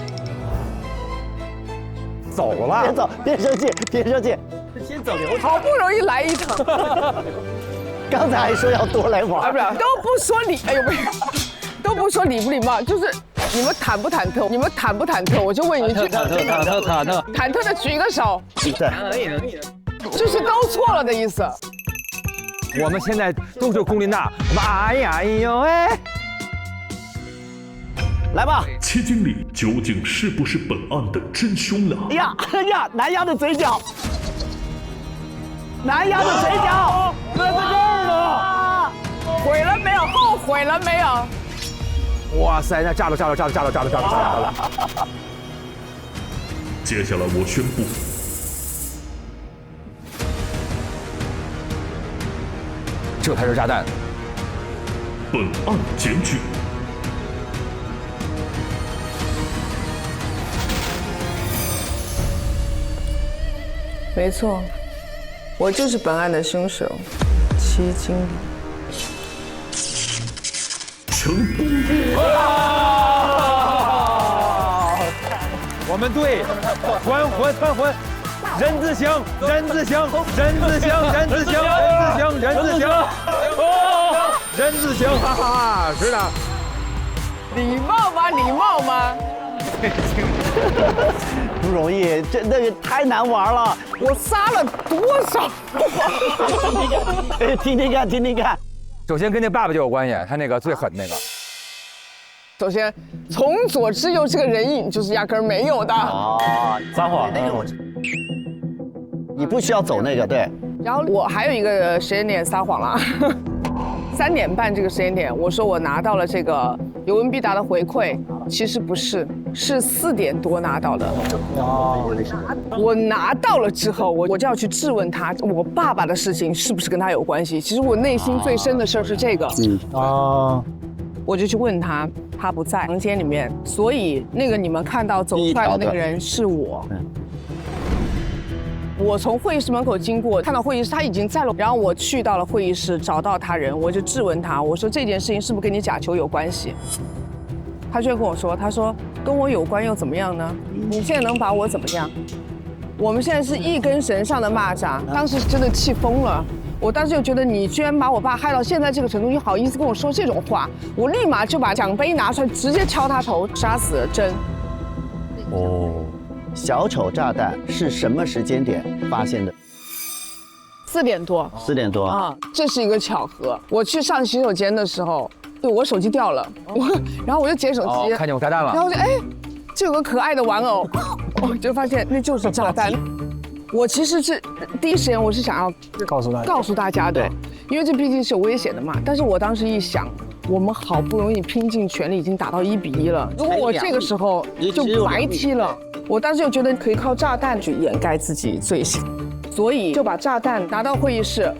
F: 走了，
B: 别走，别生气，别生气，先走流程。
D: 好不容易来一场，
B: 刚才还说要多来玩，
D: 都不说礼，哎呦不是，都不说礼不礼貌，就是你们忐不忐忑？你们忐不忐忑？我就问一句，忐忑的举一个手，就是都错了的意思。
F: 我们现在都是龚琳娜，我们哎呀哎呦哎，
B: 来吧。
A: 七经理究竟是不是本案的真凶呢？
B: 哎呀，南丫的嘴角，南丫的嘴角，搁在这儿呢。
D: 悔了没有？后悔了没有？
F: 哇塞，那炸了！
A: 接下来我宣布，
F: 这才是炸弹。
A: 本案检举。
D: 没错，我就是本案的凶手，七经理。
A: 成功！
F: 我们队团魂，人字形，哈哈哈，是的。
D: 礼貌吗？
B: 不容易，这那个太难玩了。
D: 我杀了多少？
B: 听听看。
F: 首先跟那爸爸就有关系，他那个最狠那个。
D: 首先，从左至右这个人影就是压根儿没有的。
I: 撒谎。
B: 你不需要走那个，对。
D: 然后我还有一个时间点撒谎了，3点半这个时间点，我说我拿到了这个有问必答的回馈，其实不是，是4点多拿到的。我拿到了之后，我就要去质问他，我爸爸的事情是不是跟他有关系？其实我内心最深的事儿是这个。我就去问他，他不在房间里面，所以那个你们看到走出来的那个人是我。我从会议室门口经过，看到会议室他已经在了，然后我去到了会议室，找到他人，我就质问他，我说这件事情是不是跟你假球有关系？他就跟我说，他说跟我有关又怎么样呢？你现在能把我怎么样？我们现在是一根绳上的蚂蚱，当时真的气疯了。我当时就觉得你居然把我爸害到现在这个程度，你好意思跟我说这种话？我立马就把奖杯拿出来，直接敲他头，杀死了真。
B: 小丑炸弹是什么时间点发现的
D: ？4点多。
B: 4点多
D: 啊，这是一个巧合。我去上洗手间的时候，对我手机掉了，然后我就捡手机，
F: 看见我炸弹了，
D: 然后我就这有个可爱的玩偶，我就发现那就是炸弹。我其实是第一时间我是想要告诉大家的，因为这毕竟是有危险的嘛。但是我当时一想，我们好不容易拼尽全力，已经打到1-1了。如果我这个时候就白踢了，我当时就觉得可以靠炸弹去掩盖自己罪行，所以就把炸弹拿到会议室。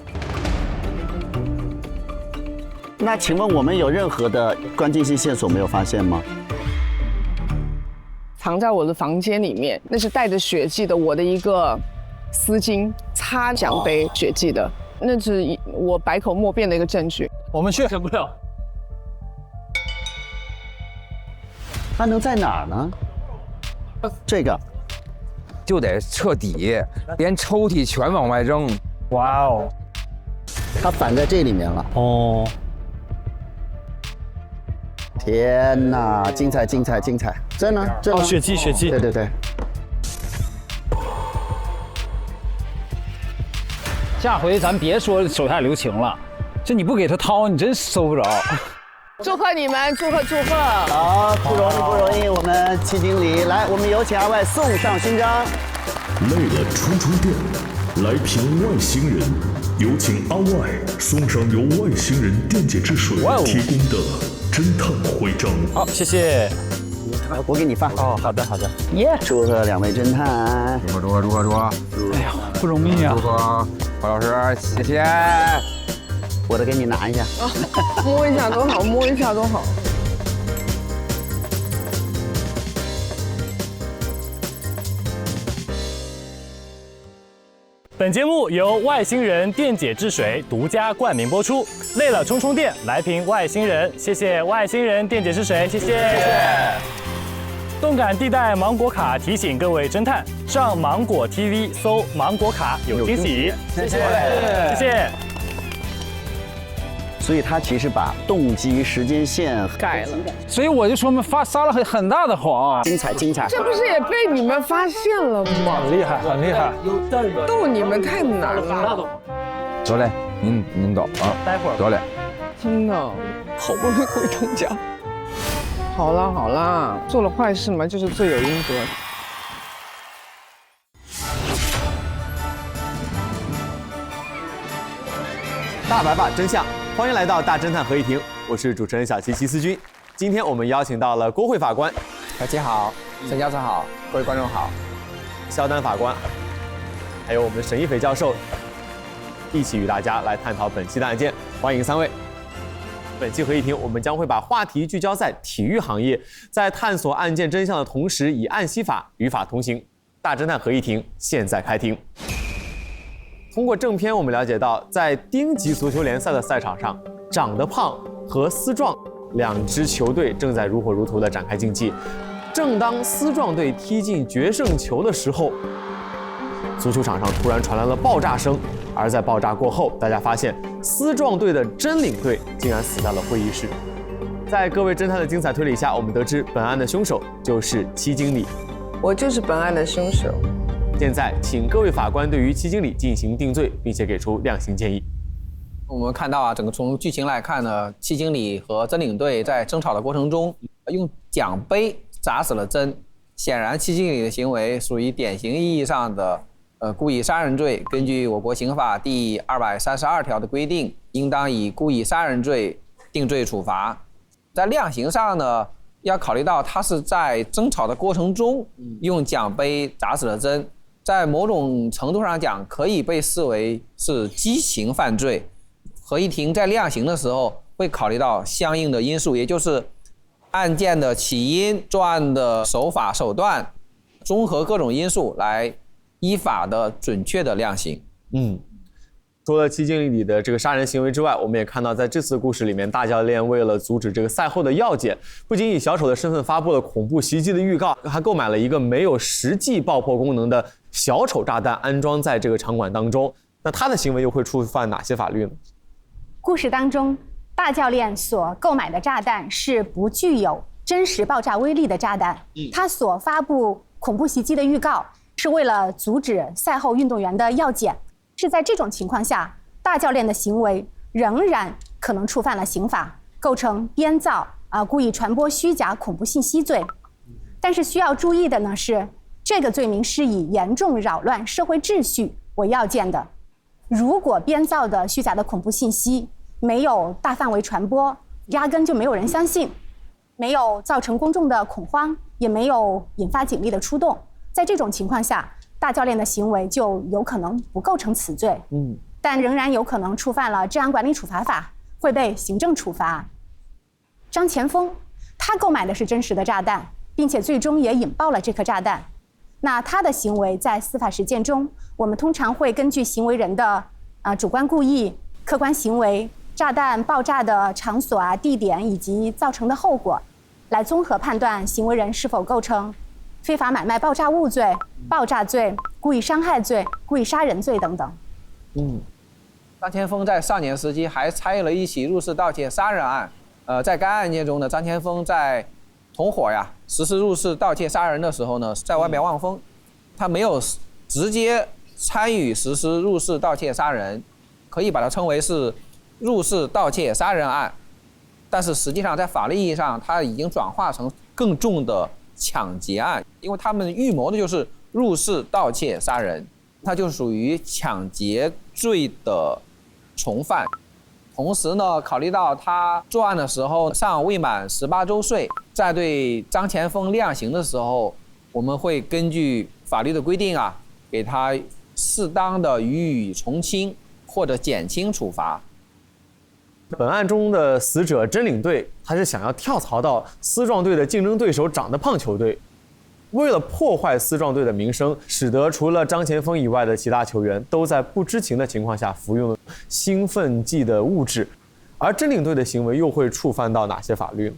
B: 那请问我们有任何的关键性线索没有发现吗？
D: 藏在我的房间里面，那是带着血迹的我的一个丝巾，擦奖杯血迹的，那是我百口莫辩的一个证据。
H: 我们去。
I: 忍不了。
B: 它能在哪儿呢？这个
F: 就得彻底，连抽屉全往外扔。
I: 哇哦，
B: 它反在这里面了。
I: 哦，
B: 天哪，精彩精彩精彩！这呢？这呢？
I: 哦，血迹血迹。
B: 对对对。
E: 下回咱别说手下留情了，这你不给他掏，你真收不着。
D: 祝贺你们，祝贺祝贺！
B: 好，不容易不容易，我们戚经理来，我们有请2位送上勋章。
A: 累了充充电，来瓶外星人，有请阿外送上由外星人电解质水提供的侦探徽章。
C: 好，谢谢。
B: 我给你发。
C: 哦，好的好的。
E: 耶！
B: 祝贺2位侦探。
F: 祝贺！
E: 哎呀，不容易啊！
F: 祝贺何老师，谢谢。
B: 我都给你拿一下。
D: 摸一下多好，摸一下多好。
I: 本节目由外星人电解质水独家冠名播出。累了充充电，来瓶外星人，谢谢外星人电解质水，谢谢。动感地带芒果卡提醒各位侦探，上芒果 TV 搜芒果卡有惊喜，谢谢，谢谢。
B: 所以他其实把动机时间线
D: 改了，
E: 所以我就说嘛，撒了很大的谎。
B: 精彩精彩。
D: 这不是也被你们发现了吗？
H: 很厉害，很厉害。
D: 逗你们太难了。
F: 得嘞，您走啊。
I: 待会儿
F: 得嘞。
D: 真的，好不容易回到家。好啦好啦，做了坏事嘛，就是罪有应得。
L: 大白话真相，欢迎来到大侦探合议庭，我是主持人小齐齐思君。今天我们邀请到了郭慧法官，
F: 小齐好，沈教授好，各位观众好，
L: 肖丹法官，还有我们的沈一斐教授，一起与大家来探讨本期的案件。欢迎3位。本期合议庭，我们将会把话题聚焦在体育行业，在探索案件真相的同时，以案析法，与法同行。大侦探合议庭现在开庭。通过正片，我们了解到，在丁级足球联赛的赛场上，长得胖和丝壮2支球队正在如火如荼地展开竞技。正当丝壮队踢进决胜球的时候，足球场上突然传来了爆炸声。而在爆炸过后，大家发现丝壮队的真领队竟然死在了会议室。在各位侦探的精彩推理下，我们得知本案的凶手就是戚经理。
D: 我就是本案的凶手。
L: 现在，请各位法官对于戚经理进行定罪，并且给出量刑建议。
M: 我们看到啊，整个从剧情来看呢，戚经理和真领队在争吵的过程中，用奖杯砸死了真。显然，戚经理的行为属于典型意义上的故意杀人罪。根据我国刑法第232条的规定，应当以故意杀人罪定罪处罚。在量刑上呢，要考虑到他是在争吵的过程中用奖杯砸死了真，在某种程度上讲，可以被视为是激情犯罪。合议庭在量刑的时候会考虑到相应的因素，也就是案件的起因、作案的手法手段，综合各种因素来依法的准确的量刑。
L: 除了戚经理的这个杀人行为之外，我们也看到在这次故事里面，大教练为了阻止这个赛后的药检，不仅以小丑的身份发布了恐怖袭击的预告，还购买了一个没有实际爆破功能的小丑炸弹，安装在这个场馆当中。那他的行为又会触犯哪些法律呢？
N: 故事当中，大教练所购买的炸弹是不具有真实爆炸威力的炸弹，他所发布恐怖袭击的预告是为了阻止赛后运动员的药检。是在这种情况下，大教练的行为仍然可能触犯了刑法，构成编造故意传播虚假恐怖信息罪。但是需要注意的呢是，这个罪名是以严重扰乱社会秩序为要件的。如果编造的虚假的恐怖信息没有大范围传播，压根就没有人相信，没有造成公众的恐慌，也没有引发警力的出动。在这种情况下，大教练的行为就有可能不构成此罪，但仍然有可能触犯了治安管理处罚法，会被行政处罚。张前锋，他购买的是真实的炸弹，并且最终也引爆了这颗炸弹。那他的行为在司法实践中，我们通常会根据行为人的主观故意、客观行为、炸弹爆炸的场所地点以及造成的后果，来综合判断行为人是否构成非法买卖爆炸物罪、爆炸罪、故意伤害罪、故意杀人罪等等。
M: 张前锋在少年时期还参与了一起入室盗窃杀人案。在该案件中呢，张前锋在同伙实施入室盗窃杀人的时候呢，在外面望风，他没有直接参与实施入室盗窃杀人，可以把它称为是入室盗窃杀人案。但是实际上在法律意义上，它已经转化成更重的抢劫案，因为他们预谋的就是入室盗窃杀人，它就属于抢劫罪的从犯。同时呢，考虑到他作案的时候尚未满18周岁，在对张前锋量刑的时候，我们会根据法律的规定给他适当的予以从轻或者减轻处罚。
L: 本案中的死者真领队，他是想要跳槽到丝壮队的竞争对手长得胖球队。为了破坏丝壮队的名声，使得除了张前锋以外的其他球员都在不知情的情况下服用了兴奋剂的物质，而真领队的行为又会触犯到哪些法律呢？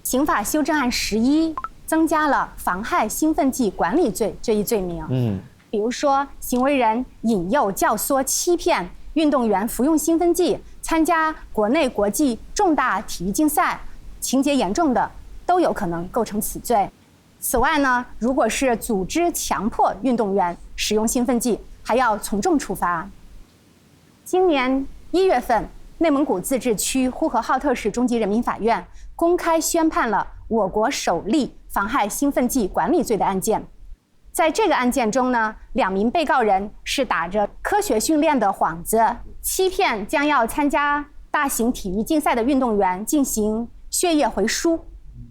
N: 刑法修正案11增加了妨害兴奋剂管理罪这一罪名。比如说，行为人引诱、教唆、欺骗运动员服用兴奋剂参加国内国际重大体育竞赛，情节严重的都有可能构成此罪。此外呢，如果是组织强迫运动员使用兴奋剂，还要从重处罚。今年1月份，内蒙古自治区呼和浩特市中级人民法院公开宣判了我国首例妨害兴奋剂管理罪的案件。在这个案件中呢，2名被告人是打着科学训练的幌子，欺骗将要参加大型体育竞赛的运动员进行血液回输。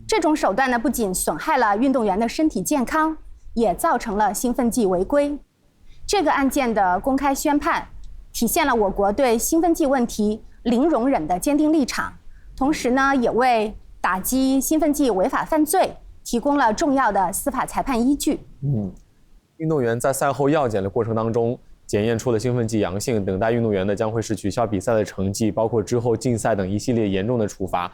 N: 这种手段呢，不仅损害了运动员的身体健康，也造成了兴奋剂违规。这个案件的公开宣判，体现了我国对兴奋剂问题零容忍的坚定立场，同时呢，也为打击兴奋剂违法犯罪提供了重要的司法裁判依据。
L: 运动员在赛后药检的过程当中检验出了兴奋剂阳性，等待运动员的将会是取消比赛的成绩，包括之后禁赛等一系列严重的处罚。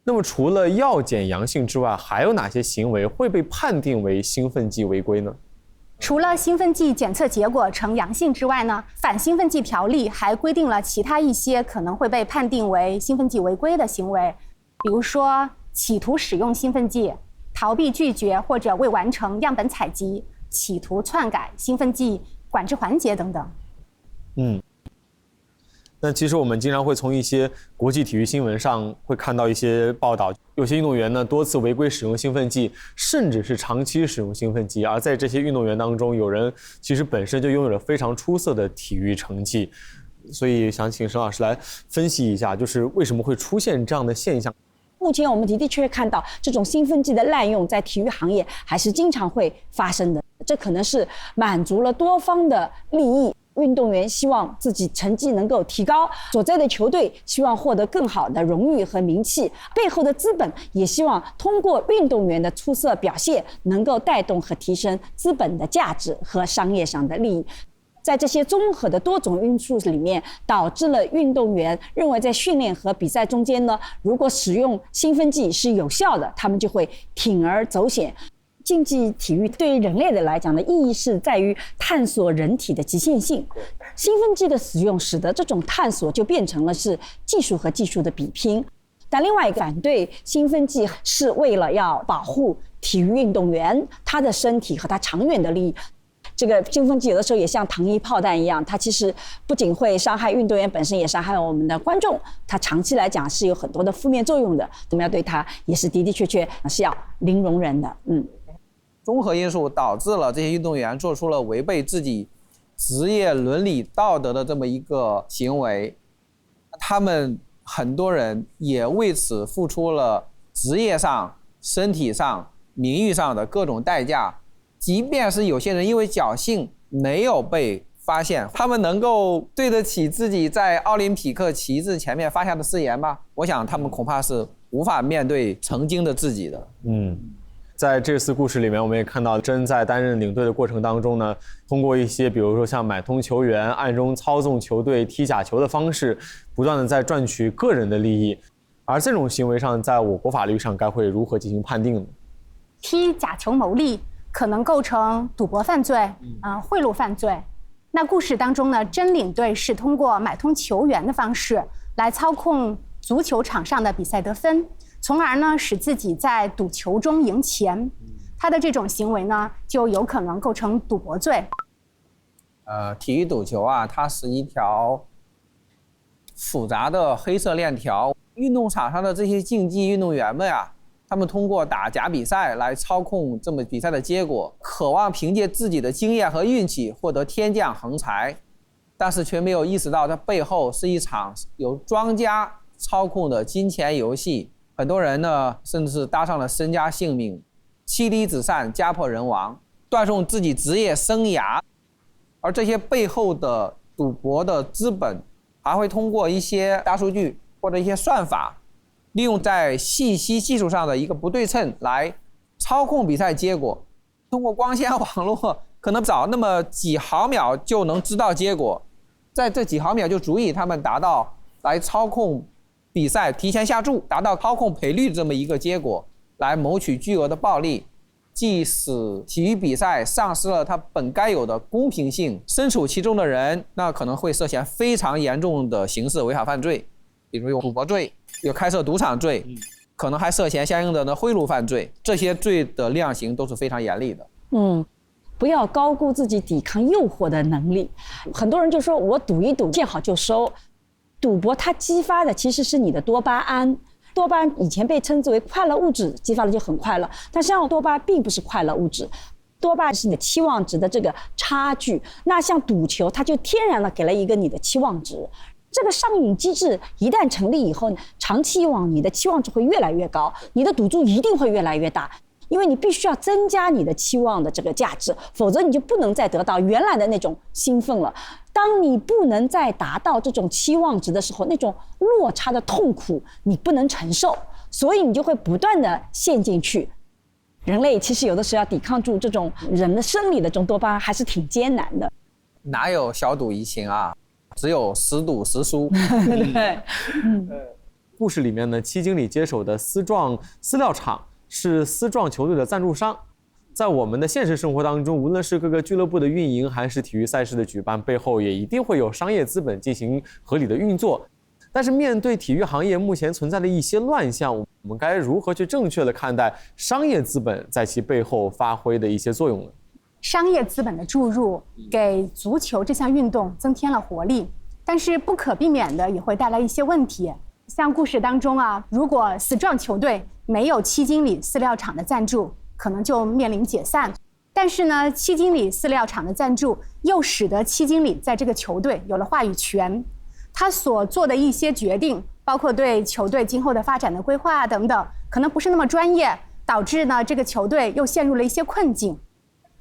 L: 那么除了药检阳性之外，还有哪些行为会被判定为兴奋剂违规呢？
N: 除了兴奋剂检测结果呈阳性之外呢，反兴奋剂条例还规定了其他一些可能会被判定为兴奋剂违规的行为，比如说企图使用兴奋剂、逃避拒绝或者未完成样本采集、企图篡改兴奋剂管制环节等等。
L: 那其实我们经常会从一些国际体育新闻上会看到一些报道，有些运动员呢多次违规使用兴奋剂，甚至是长期使用兴奋剂，而在这些运动员当中，有人其实本身就拥有了非常出色的体育成绩，所以想请沈老师来分析一下，就是为什么会出现这样的现象。
O: 目前我们的确看到这种兴奋剂的滥用在体育行业还是经常会发生的，这可能是满足了多方的利益。运动员希望自己成绩能够提高，所在的球队希望获得更好的荣誉和名气，背后的资本也希望通过运动员的出色表现能够带动和提升资本的价值和商业上的利益。在这些综合的多种因素里面，导致了运动员认为在训练和比赛中间呢，如果使用兴奋剂是有效的，他们就会铤而走险。竞技体育对于人类的来讲的意义是在于探索人体的极限性，兴奋剂的使用使得这种探索就变成了是技术和技术的比拼。但另外一个反对兴奋剂是为了要保护体育运动员他的身体和他长远的利益。这个兴奋剂有的时候也像糖衣炮弹一样，它其实不仅会伤害运动员本身，也伤害我们的观众，它长期来讲是有很多的负面作用的，我们要对它也是的确是要零容忍的。
M: 综合因素导致了这些运动员做出了违背自己职业伦理道德的这么一个行为，他们很多人也为此付出了职业上、身体上、名誉上的各种代价。即便是有些人因为侥幸没有被发现，他们能够对得起自己在奥林匹克旗帜前面发下的誓言吗？我想他们恐怕是无法面对曾经的自己的。
L: 在这次故事里面，我们也看到甄在担任领队的过程当中呢，通过一些比如说像买通球员、暗中操纵球队踢假球的方式，不断的在赚取个人的利益。而这种行为上，在我国法律上该会如何进行判定呢？
N: 踢假球牟利可能构成赌博犯罪，贿赂犯罪。那故事当中呢，甄领队是通过买通球员的方式来操控足球场上的比赛得分，从而呢使自己在赌球中赢钱。他的这种行为呢，就有可能构成赌博罪。
M: 体育赌球啊，它是一条复杂的黑色链条。运动场上的这些竞技运动员们啊，他们通过打假比赛来操控这么比赛的结果，渴望凭借自己的经验和运气获得天降横财，但是却没有意识到这背后是一场由庄家操控的金钱游戏。很多人呢，甚至是搭上了身家性命，妻离子散，家破人亡，断送自己职业生涯。而这些背后的赌博的资本，还会通过一些大数据或者一些算法，利用在信息技术上的一个不对称来操控比赛结果。通过光纤网络，可能早那么几毫秒就能知道结果，在这几毫秒就足以他们达到来操控比赛提前下注，达到操控赔率这么一个结果，来谋取巨额的暴利，即使体育比赛丧失了它本该有的公平性，身处其中的人那可能会涉嫌非常严重的刑事违法犯罪，比如有赌博罪，有开设赌场罪，可能还涉嫌相应的贿赂犯罪，这些罪的量刑都是非常严厉的。
O: 不要高估自己抵抗诱惑的能力。很多人就说我赌一赌见好就收，赌博它激发的其实是你的多巴胺。多巴胺以前被称之为快乐物质，激发了就很快乐，但实际上多巴胺并不是快乐物质，多巴胺是你的期望值的这个差距。那像赌球，它就天然的给了一个你的期望值。这个上瘾机制一旦成立以后，长期以往你的期望值会越来越高，你的赌注一定会越来越大，因为你必须要增加你的期望的这个价值，否则你就不能再得到原来的那种兴奋了。当你不能再达到这种期望值的时候，那种落差的痛苦你不能承受，所以你就会不断的陷进去。人类其实有的时候要抵抗住这种人的生理的这种多巴胺还是挺艰难的。
M: 哪有小赌怡情啊，只有时赌时输。
O: 对，
L: 故事里面呢，戚经理接手的丝壮饲料厂是丝壮球队的赞助商。在我们的现实生活当中，无论是各个俱乐部的运营，还是体育赛事的举办，背后也一定会有商业资本进行合理的运作。但是面对体育行业目前存在的一些乱象，我们该如何去正确的看待商业资本在其背后发挥的一些作用呢？
N: 商业资本的注入给足球这项运动增添了活力，但是不可避免的也会带来一些问题。像故事当中啊，如果丝壮球队没有戚经理饲料厂的赞助，可能就面临解散。但是呢，戚经理饲料厂的赞助又使得戚经理在这个球队有了话语权，他所做的一些决定，包括对球队今后的发展的规划等等，可能不是那么专业，导致呢这个球队又陷入了一些困境。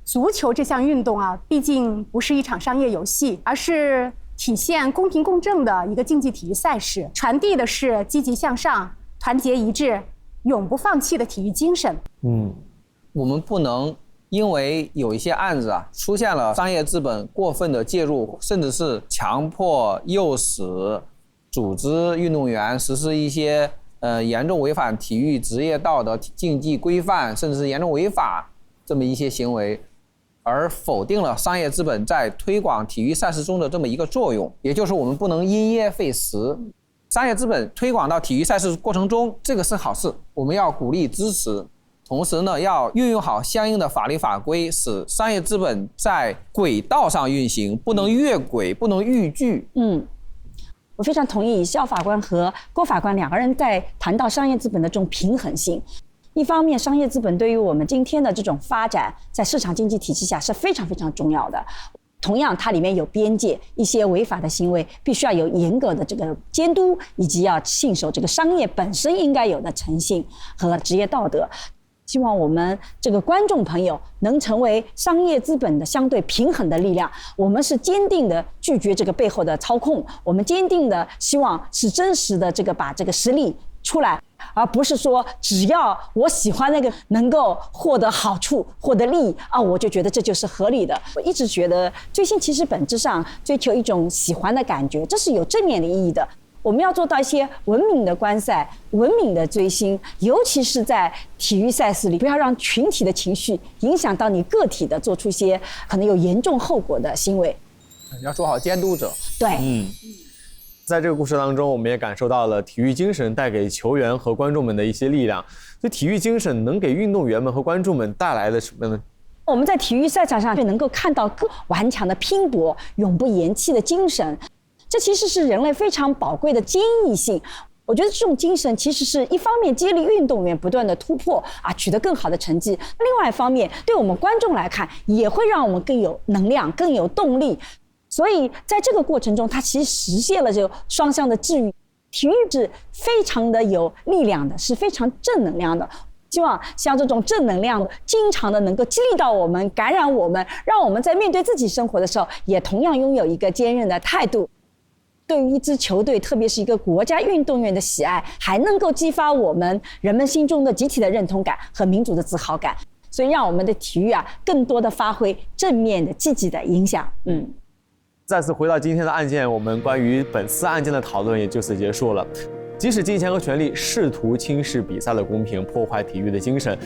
N: 足球这项运动啊，毕竟不是一场商业游戏，而是体现公平公正的一个竞技体育赛事，传递的是积极向上、团结一致、永不放弃的体育精神。
M: 我们不能因为有一些案子啊出现了商业资本过分的介入，甚至是强迫诱使组织运动员实施一些严重违反体育职业道德、竞技规范，甚至是严重违法这么一些行为，而否定了商业资本在推广体育赛事中的这么一个作用。也就是我们不能因噎废食，商业资本推广到体育赛事过程中，这个是好事，我们要鼓励支持。同时呢，要运用好相应的法律法规，使商业资本在轨道上运行，不能越轨，不能逾矩。
O: 我非常同意肖法官和郭法官两个人在谈到商业资本的这种平衡性。一方面，商业资本对于我们今天的这种发展，在市场经济体系下是非常非常重要的。同样，它里面有边界，一些违法的行为必须要有严格的这个监督，以及要信守这个商业本身应该有的诚信和职业道德。希望我们这个观众朋友能成为商业资本的相对平衡的力量。我们是坚定的拒绝这个背后的操控，我们坚定的希望是真实的把这个实力出来，而不是说只要我喜欢那个能够获得好处、获得利益啊，我就觉得这就是合理的。我一直觉得追星其实本质上追求一种喜欢的感觉，这是有正面的意义的。我们要做到一些文明的观赛、文明的追星，尤其是在体育赛事里，不要让群体的情绪影响到你个体的做出一些可能有严重后果的行为。
M: 你要做好监督者。
O: 对，
L: 在这个故事当中，我们也感受到了体育精神带给球员和观众们的一些力量。所以，体育精神能给运动员们和观众们带来了什么呢？
O: 我们在体育赛场上就能够看到顽强的拼搏、永不言弃的精神。这其实是人类非常宝贵的坚毅性。我觉得这种精神其实是一方面激励运动员不断的突破取得更好的成绩，另外一方面对我们观众来看也会让我们更有能量、更有动力。所以在这个过程中，它其实实现了这个双向的治愈。体育是非常的有力量的，是非常正能量的。希望像这种正能量经常的能够激励到我们、感染我们，让我们在面对自己生活的时候也同样拥有一个坚韧的态度。对于一支球队，特别是一个国家运动员的喜爱，还能够激发我们人们心中的集体的认同感和民族的自豪感，所以让我们的体育更多的发挥正面的积极的影响。
L: 再次回到今天的案件，我们关于本次案件的讨论也就此结束了。即使金钱和权力试图轻视比赛的公平，破坏体育的精神，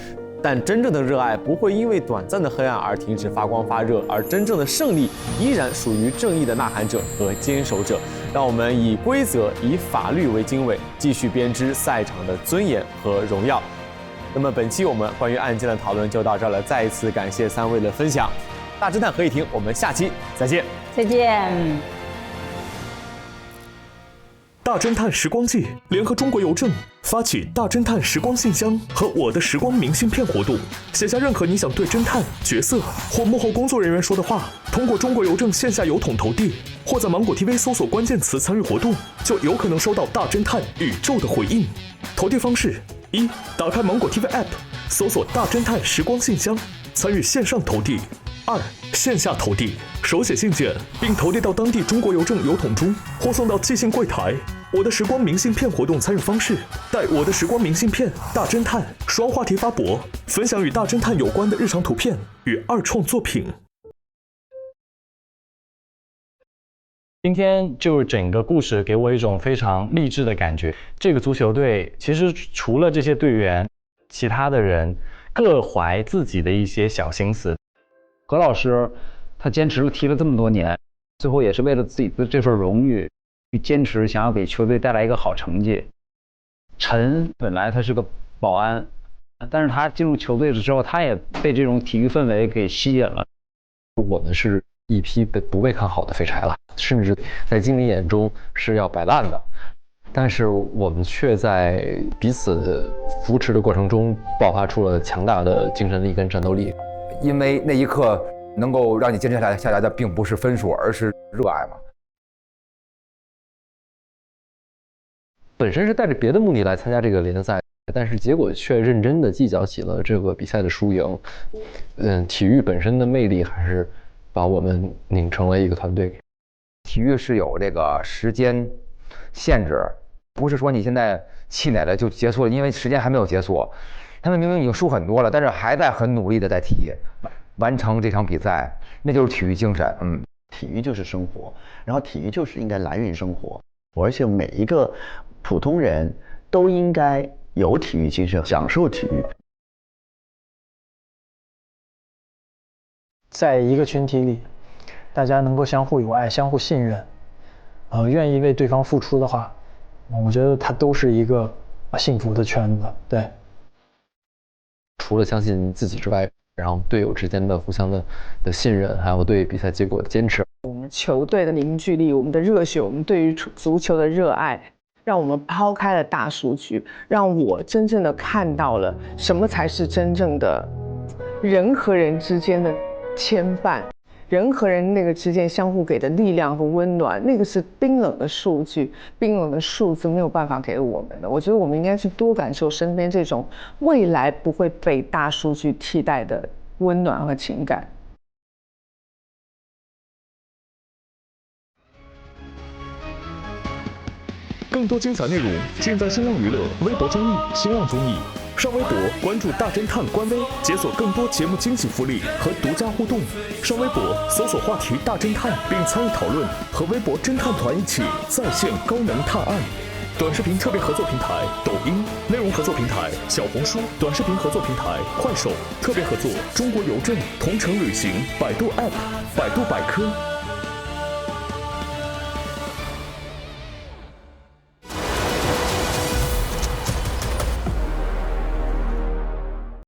L: 但真正的热爱不会因为短暂的黑暗而停止发光发热，而真正的胜利依然属于正义的呐喊者和坚守者。让我们以规则、以法律为经纬，继续编织赛场的尊严和荣耀。那么本期我们关于案件的讨论就到这儿了，再一次感谢3位的分享。大侦探何以婷，我们下期再见。
O: 再见。
A: 大侦探时光季联合中国邮政发起大侦探时光信箱和我的时光明信片活动，写下任何你想对侦探、角色或幕后工作人员说的话，通过中国邮政线下邮筒投递，或在芒果 TV 搜索关键词参与活动，就有可能收到大侦探宇宙的回应。投递方式： 1. 打开芒果 TV App， 搜索大侦探时光信箱，参与线上投递。2. 线下投递，手写信件并投递到当地中国邮政邮筒中，或送到寄信柜台。我的时光明信片活动参与方式：带我的时光明信片、大侦探双话题发博，分享与大侦探有关的日常图片与二创作品。
C: 今天就是整个故事给我一种非常励志的感觉。这个足球队其实除了这些队员，其他的人各怀自己的一些小心思。
E: 何老师他坚持踢了这么多年，最后也是为了自己的这份荣誉去坚持，想要给球队带来一个好成绩。陈本来他是个保安，但是他进入球队之后，他也被这种体育氛围给吸引了。
G: 我们是一批不被看好的废柴了，甚至在经理眼中是要摆烂的，但是我们却在彼此扶持的过程中爆发出了强大的精神力跟战斗力。
F: 因为那一刻能够让你坚持下来的并不是分数，而是热爱嘛。
G: 本身是带着别的目的来参加这个联赛，但是结果却认真的计较起了这个比赛的输赢。体育本身的魅力还是把我们拧成了一个团队。
F: 体育是有这个时间限制，不是说你现在气馁了就结束了，因为时间还没有结束。他们明明已经输很多了，但是还在很努力的在踢，完成这场比赛，那就是体育精神。
B: 体育就是生活，然后体育就是应该来源于生活，而且每一个普通人都应该有体育精神，享受体育。
H: 在一个群体里，大家能够相互有爱、相互信任，愿意为对方付出的话，我觉得它都是一个幸福的圈子。对。
G: 除了相信自己之外，然后队友之间的互相的信任，还有对比赛结果的坚持。
D: 我们球队的凝聚力，我们的热血，我们对于足球的热爱，让我们抛开了大数据，让我真正的看到了什么才是真正的人和人之间的牵绊，人和人那个之间相互给的力量和温暖，那个是冰冷的数据、冰冷的数字没有办法给我们的。我觉得我们应该去多感受身边这种未来不会被大数据替代的温暖和情感。
A: 更多精彩内容尽在新浪娱乐微博综艺、新浪综艺。上微博关注大侦探官微，解锁更多节目惊喜福利和独家互动。上微博搜索话题大侦探，并参与讨论，和微博侦探团一起在线高能探案。短视频特别合作平台抖音，内容合作平台小红书，短视频合作平台快手，特别合作中国邮政、同程旅行、百度 App、百度百科。